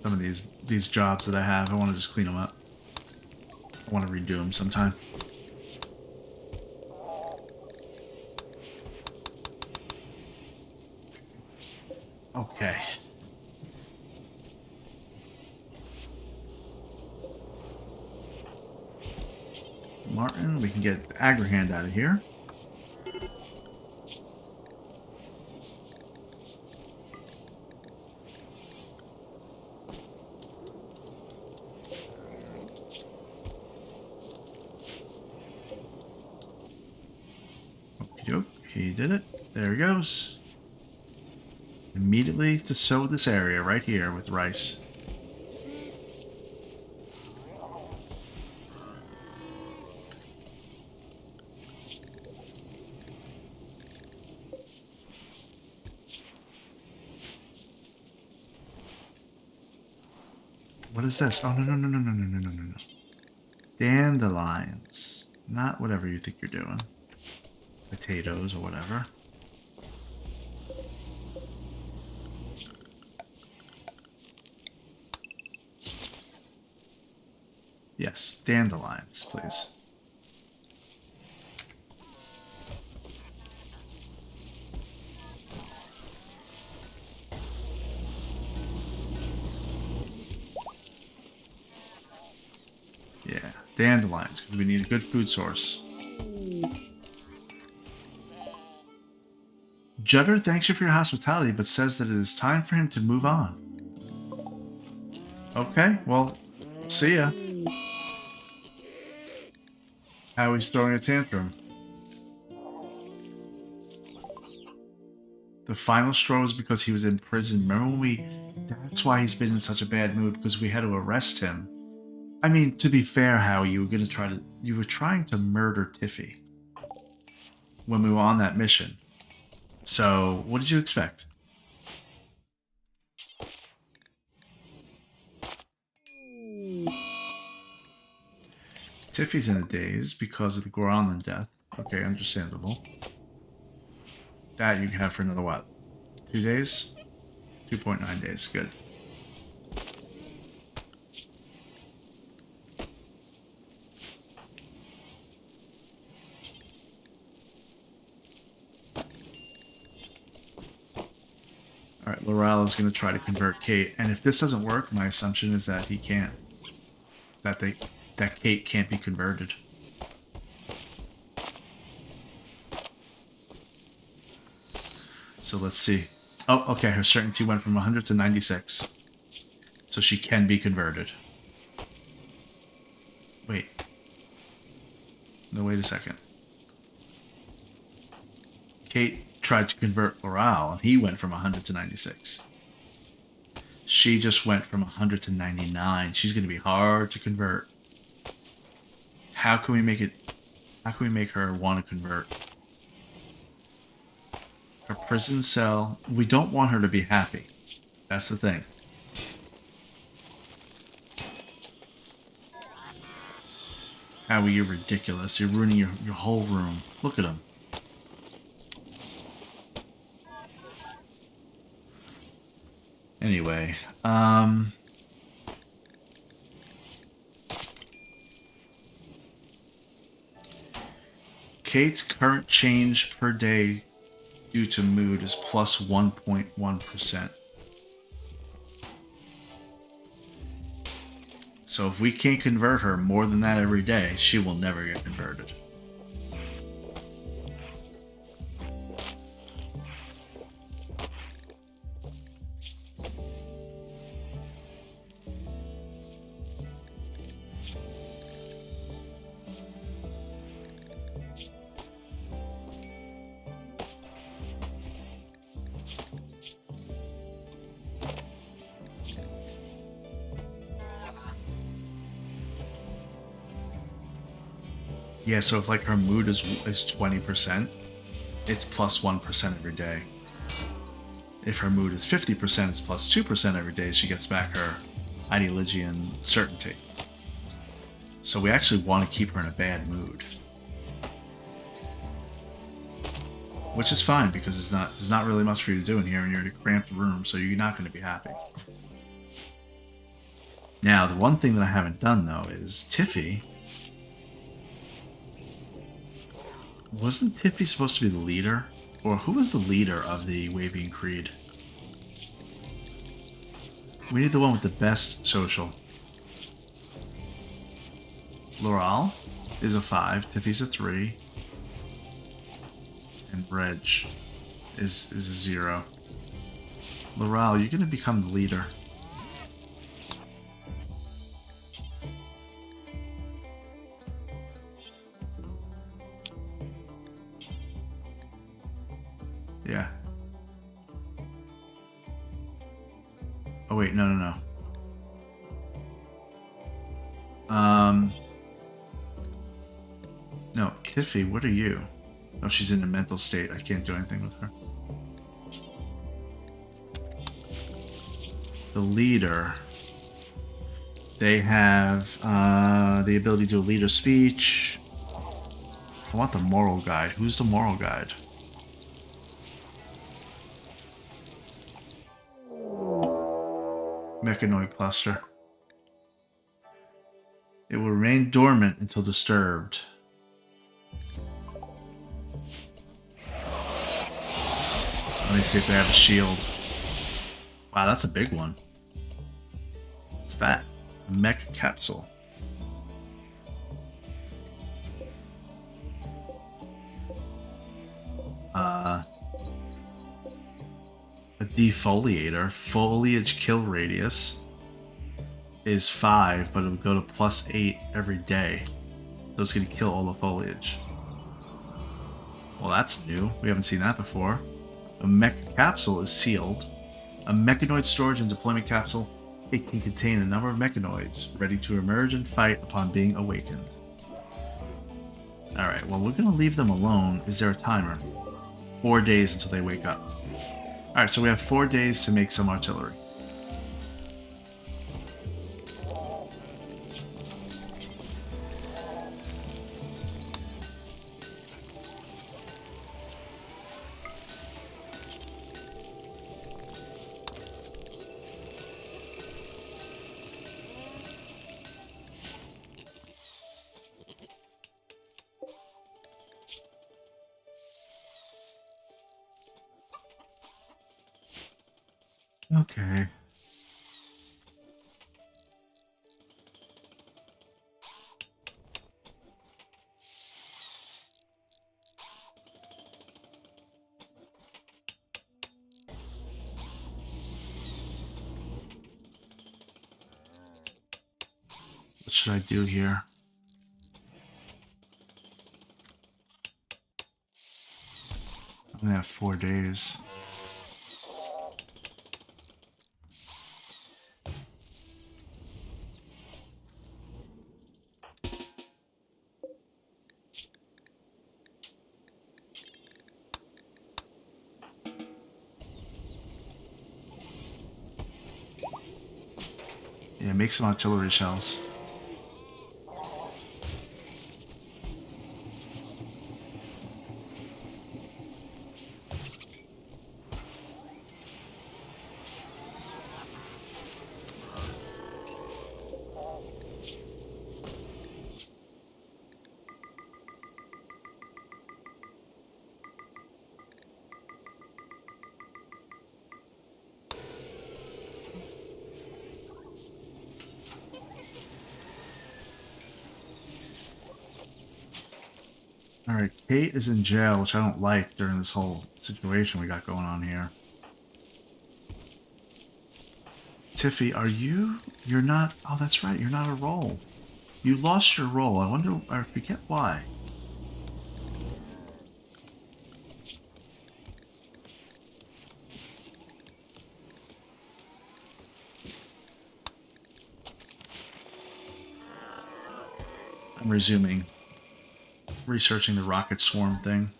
Some of these jobs that I have, I want to just clean them up. I want to redo them sometime. Okay. Martin, we can get Agrahand out of here. He did it. There he goes. Immediately to sow this area right here with rice. What is this? Oh, no. Dandelions. Not whatever you think you're doing. Potatoes or whatever. Yes, dandelions, please. Yeah, dandelions, because we need a good food source. Judder thanks you for your hospitality, but says that it is time for him to move on. Okay, well, see ya. How he's throwing a tantrum. The final straw was because he was in prison. Remember when we... That's why he's been in such a bad mood, because we had to arrest him. I mean, to be fair, Howie, you were gonna try to... You were trying to murder Tiffy when we were on that mission. So, what did you expect? Tiffy's in a daze because of the Goronlin death. Okay, understandable. That you have for another, what? 2 days? 2.9 days, good. Alright, Laurel is going to try to convert Kate, and if this doesn't work, my assumption is that he can't. That Kate can't be converted. So let's see. Oh, okay, her certainty went from 100 to 96. So she can be converted. Wait. No, wait a second. Kate tried to convert Laurel, and he went from 100 to 96. She just went from 100 to 99. She's going to be hard to convert. How can we make it... How can we make her want to convert? Her prison cell... We don't want her to be happy. That's the thing. Howie, you're ridiculous. You're ruining your whole room. Look at him. Anyway, Kate's current change per day due to mood is plus 1.1%. So if we can't convert her more than that every day, she will never get converted. Yeah, so if like her mood is 20%, it's plus 1% every day. If her mood is 50%, it's plus 2% every day. She gets back her Ideologian certainty. So we actually want to keep her in a bad mood. Which is fine, because there's not really much for you to do in here, and you're in a cramped room, so you're not going to be happy. Now, the one thing that I haven't done, though, is Tiffy. Wasn't Tiffy supposed to be the leader? Or who was the leader of the Wavian Creed? We need the one with the best social. Laurel is a 5, Tiffy's a 3, and Reg is a 0. Laurel, you're going to become the leader. Yeah. Oh wait, no. No, Tiffy, what are you? Oh, she's in a mental state. I can't do anything with her. The leader. They have the ability to do a leader speech. I want the moral guide. Who's the moral guide? Mechanoid cluster. It will remain dormant until disturbed. Let me see if they have a shield. Wow, that's a big one. What's that? A mech capsule. A defoliator. Foliage kill radius. is 5, but it'll go to +8 every day. So it's going to kill all the foliage. Well, that's new. We haven't seen that before. A mech capsule is sealed. A mechanoid storage and deployment capsule. It can contain a number of mechanoids ready to emerge and fight upon being awakened. Alright, well, we're going to leave them alone. Is there a timer? 4 days until they wake up. Alright, so we have 4 days to make some artillery. Okay. What should I do here? I'm gonna have 4 days. Yeah, make some artillery shells. Alright, Kate is in jail, which I don't like during this whole situation we got going on here. Tiffy, are you... You're not... Oh, that's right, you're not a role. You lost your role. I wonder... I forget why. I'm resuming. Researching the rocket swarm thing.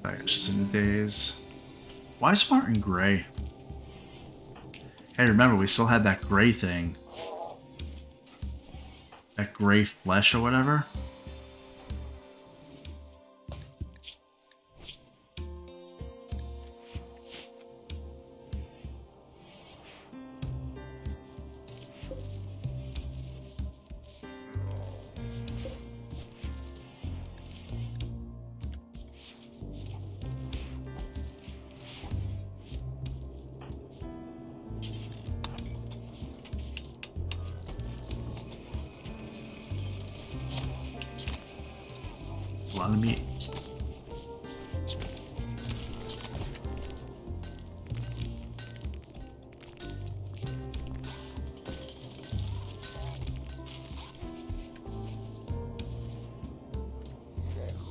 Fires in the days. Why is Martin gray? Hey, remember, we still had that gray thing. That gray flesh or whatever. A lot of meat.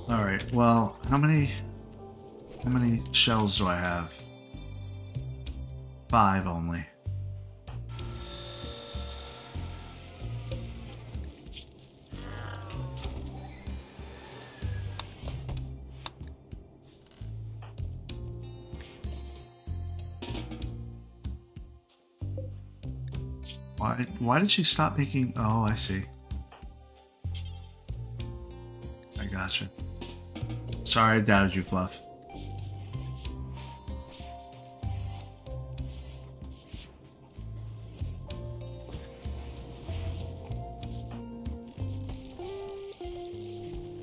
All right. Well, how many shells do I have? 5 only. Why did she stop making... Oh, I see. gotcha. Sorry I doubted you, Fluff.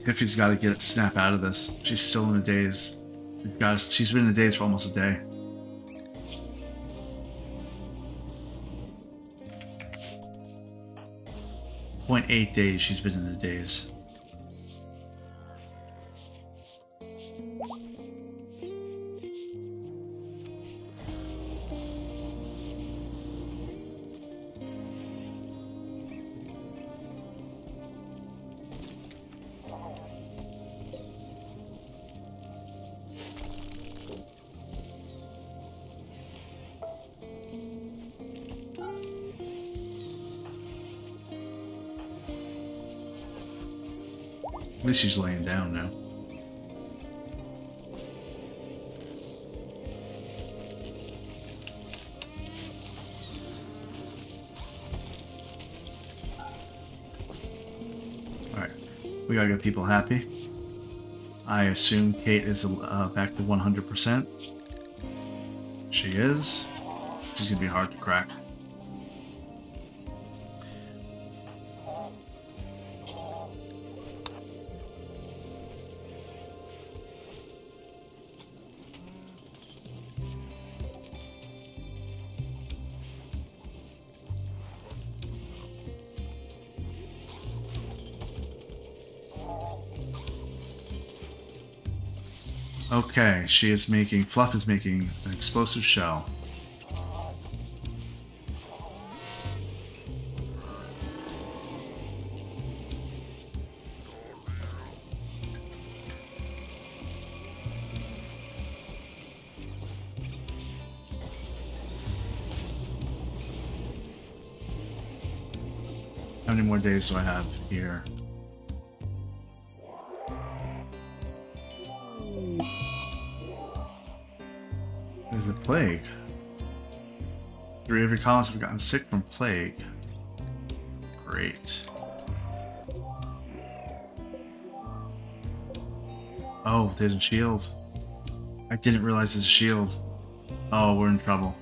Tiffy's got to snap out of this. She's still in a daze. She's been in a daze for almost a day. 0.8 days she's been in a daze. At least she's laying down now. Alright, we gotta get people happy. I assume Kate is back to 100%. She is. She's gonna be hard to crack. Okay, Fluff is making an explosive shell. How many more days do I have here? There's a plague. 3 of your colonists have gotten sick from plague. Great. Oh, there's a shield. I didn't realize there's a shield. Oh, we're in trouble.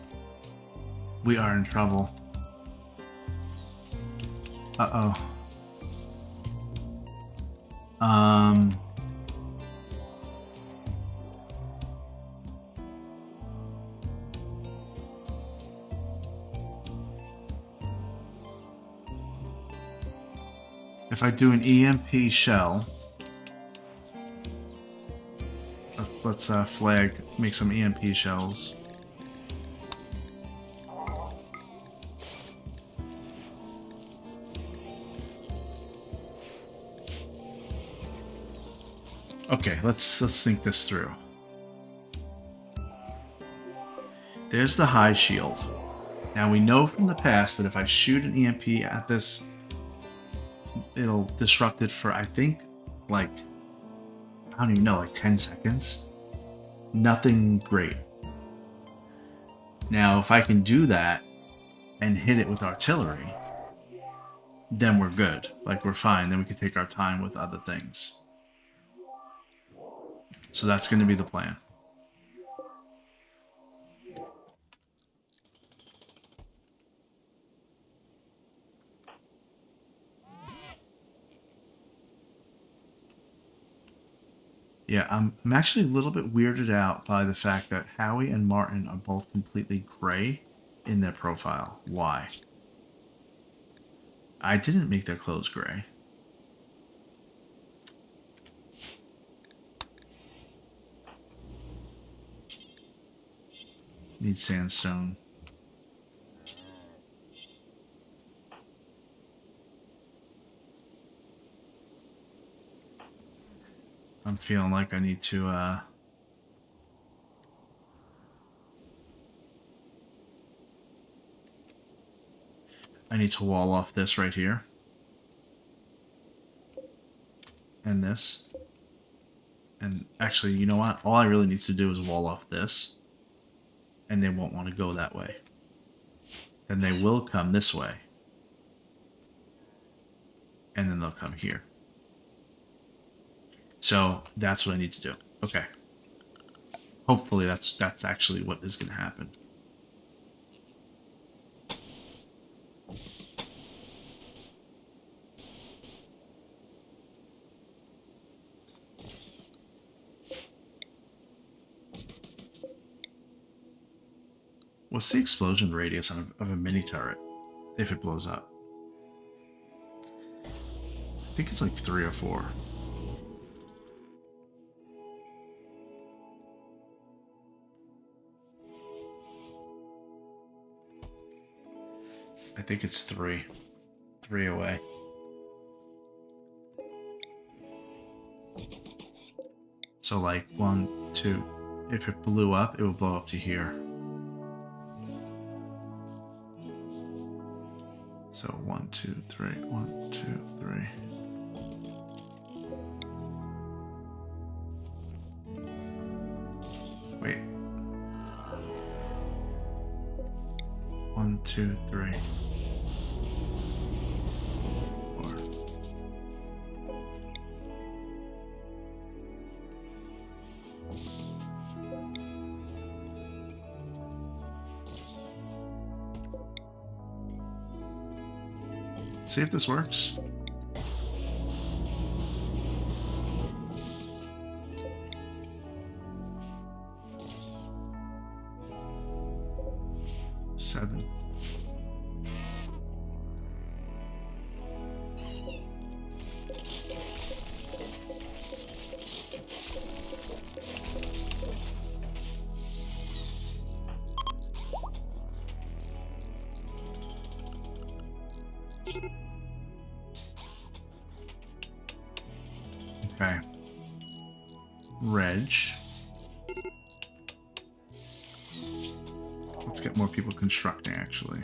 We are in trouble. Uh-oh. If I do an EMP shell, let's flag, make some EMP shells. Okay, let's think this through. There's the high shield. Now we know from the past that if I shoot an EMP at this, it'll disrupt it for, I think, like, I don't even know, like 10 seconds. Nothing great. Now, if I can do that and hit it with artillery, then we're good. Like, we're fine. Then we can take our time with other things. So that's going to be the plan. Yeah, I'm actually a little bit weirded out by the fact that Howie and Martin are both completely gray in their profile. Why? I didn't make their clothes gray. Need sandstone. I'm feeling like I need to, I need to wall off this right here. And this. And actually, you know what? All I really need to do is wall off this. And they won't want to go that way. Then they will come this way. And then they'll come here. So that's what I need to do. Okay. Hopefully that's actually what is going to happen. What's the explosion radius of a mini turret if it blows up? I think it's like 3 or 4. I think it's 3. 3 away. So like 1, 2. If it blew up, it would blow up to here. So 1, 2, 3. 1, 2, 3. Wait. 1, 2, 3. 4. See if this works. Seven. Okay. Reg. Let's get more people constructing, actually.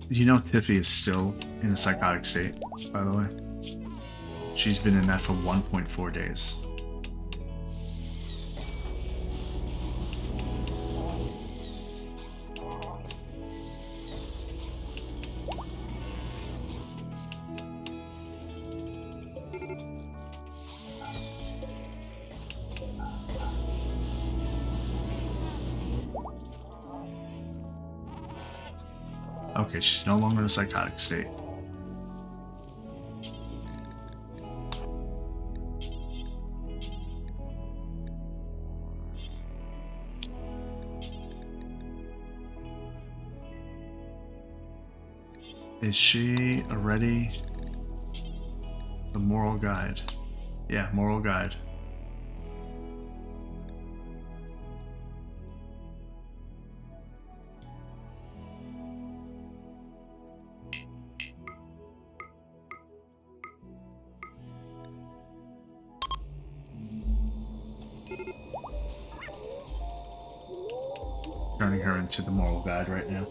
Do you know Tiffy is still in a psychotic state, by the way? She's been in that for 1.4 days. Okay, she's no longer in a psychotic state. Is she already the moral guide? Yeah, moral guide. Turning her into the moral guide right now.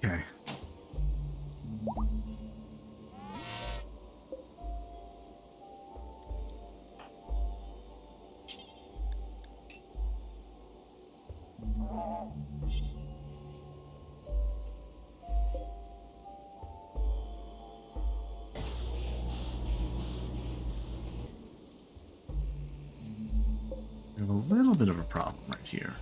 Okay. We have a little bit of a problem right here.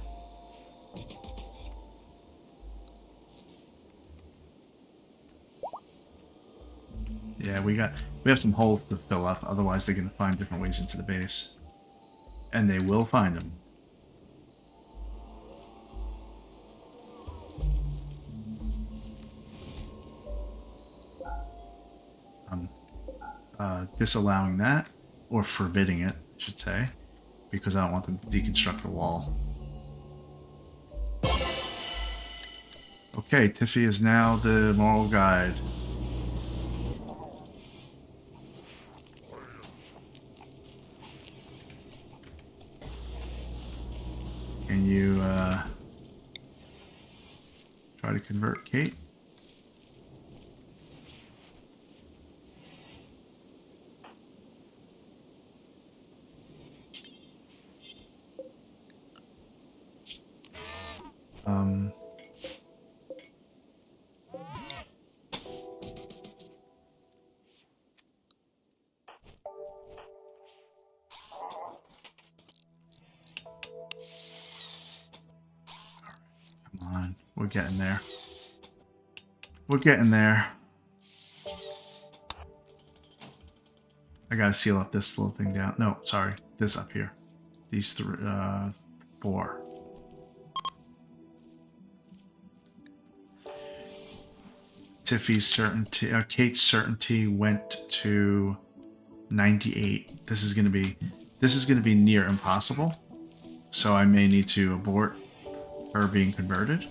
Yeah, we have some holes to fill up, otherwise they're gonna find different ways into the base. And they will find them. Disallowing that, or forbidding it, I should say, because I don't want them to deconstruct the wall. Okay, Tiffy is now the moral guide. Can you try to convert Kate? Come on, we're getting there. We're getting there. I gotta seal up this little thing down. No, sorry, this up here. These three, 4. Tiffy's certainty, Kate's certainty went to 98. This is gonna be near impossible. So I may need to abort her being converted,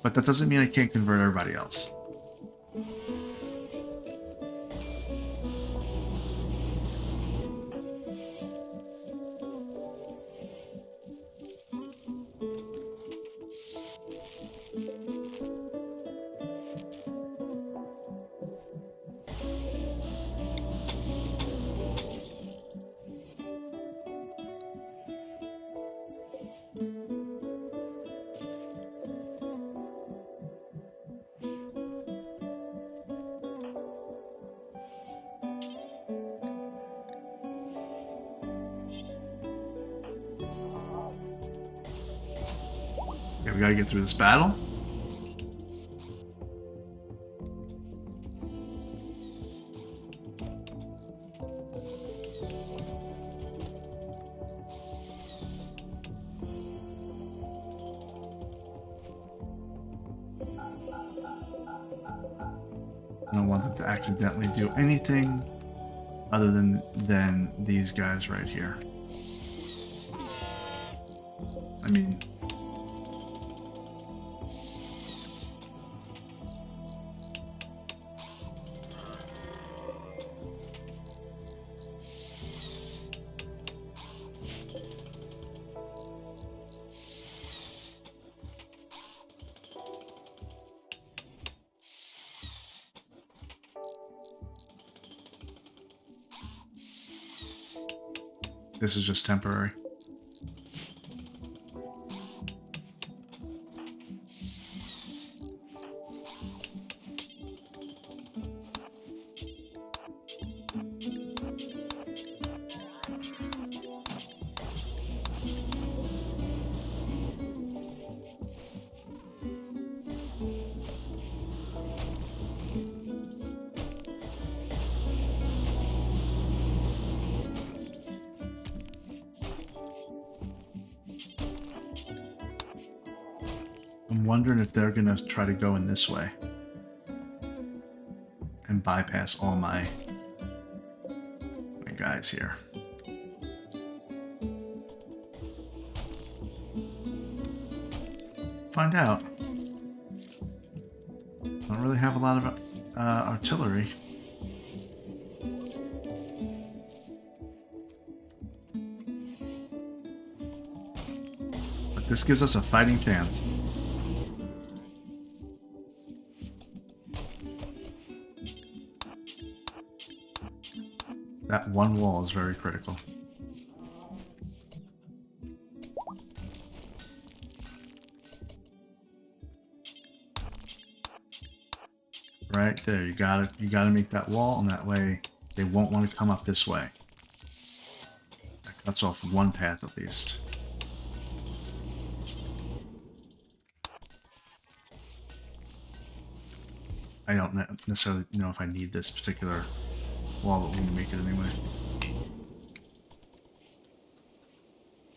but that doesn't mean I can't convert everybody else. Okay, we gotta get through this battle. I don't want them to accidentally do anything other than these guys right here. I mean, this is just temporary. I'm wondering if they're gonna try to go in this way and bypass all my guys here. Find out. Don't really have a lot of artillery. But this gives us a fighting chance. That one wall is very critical. Right there, you gotta make that wall, and that way they won't want to come up this way. That cuts off one path at least. I don't necessarily know if I need this particular wall, but we can make it anyway.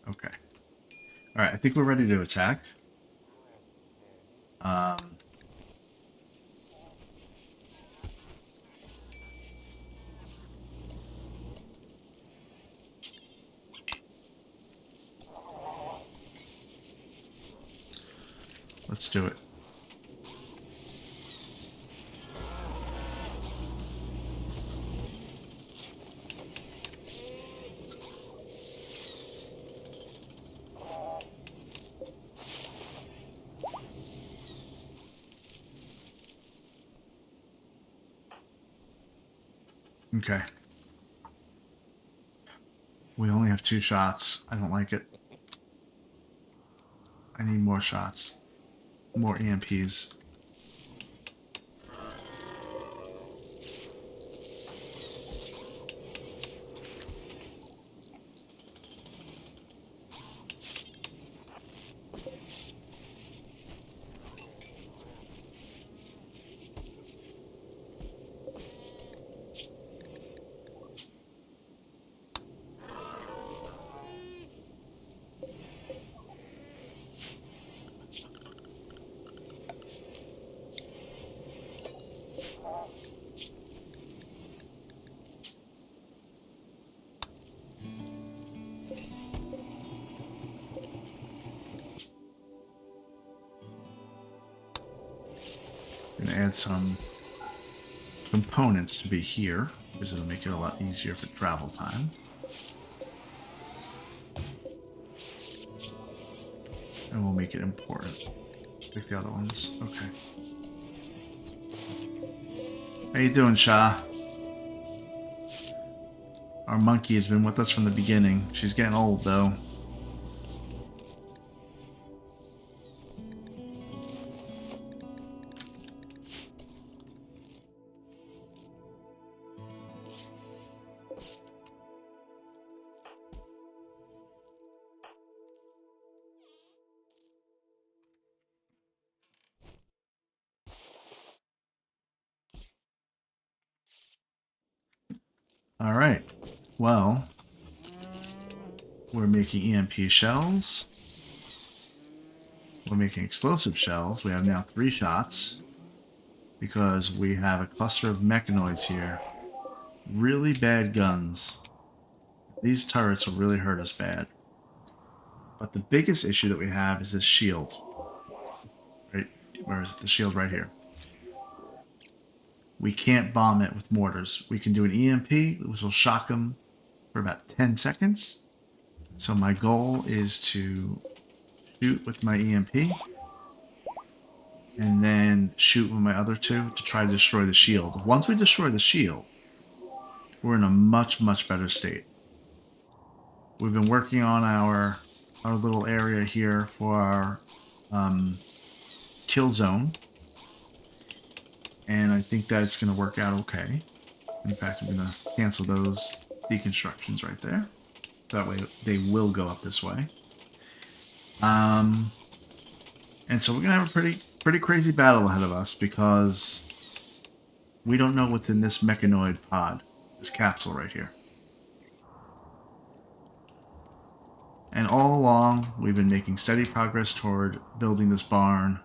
Okay. Alright, I think we're ready to attack. Let's do it. Okay. We only have 2 shots. I don't like it. I need more shots. More EMPs. Gonna add some components to be here, because it'll make it a lot easier for travel time. And we'll make it important. Like the other ones. Okay. How you doing, Shah? Our monkey has been with us from the beginning. She's getting old, though. All right. Well, we're making EMP shells. We're making explosive shells. We have now 3 shots because we have a cluster of mechanoids here. Really bad guns. These turrets will really hurt us bad. But the biggest issue that we have is this shield. Right? Where is it? The shield right here. We can't bomb it with mortars. We can do an EMP, which will shock them for about 10 seconds. So my goal is to shoot with my EMP and then shoot with my other 2 to try to destroy the shield. Once we destroy the shield, we're in a much, much better state. We've been working on our little area here for our kill zone. And I think that's going to work out okay. In fact, I'm going to cancel those deconstructions right there. That way they will go up this way. And so we're going to have a pretty crazy battle ahead of us because we don't know what's in this mechanoid pod, this capsule right here. And all along, we've been making steady progress toward building this barn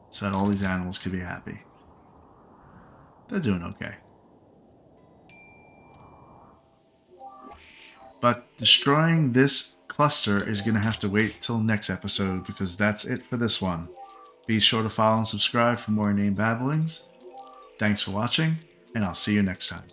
so that all these animals could be happy. They're doing okay. But destroying this cluster is going to have to wait till next episode because that's it for this one. Be sure to follow and subscribe for more inane babblings. Thanks for watching, and I'll see you next time.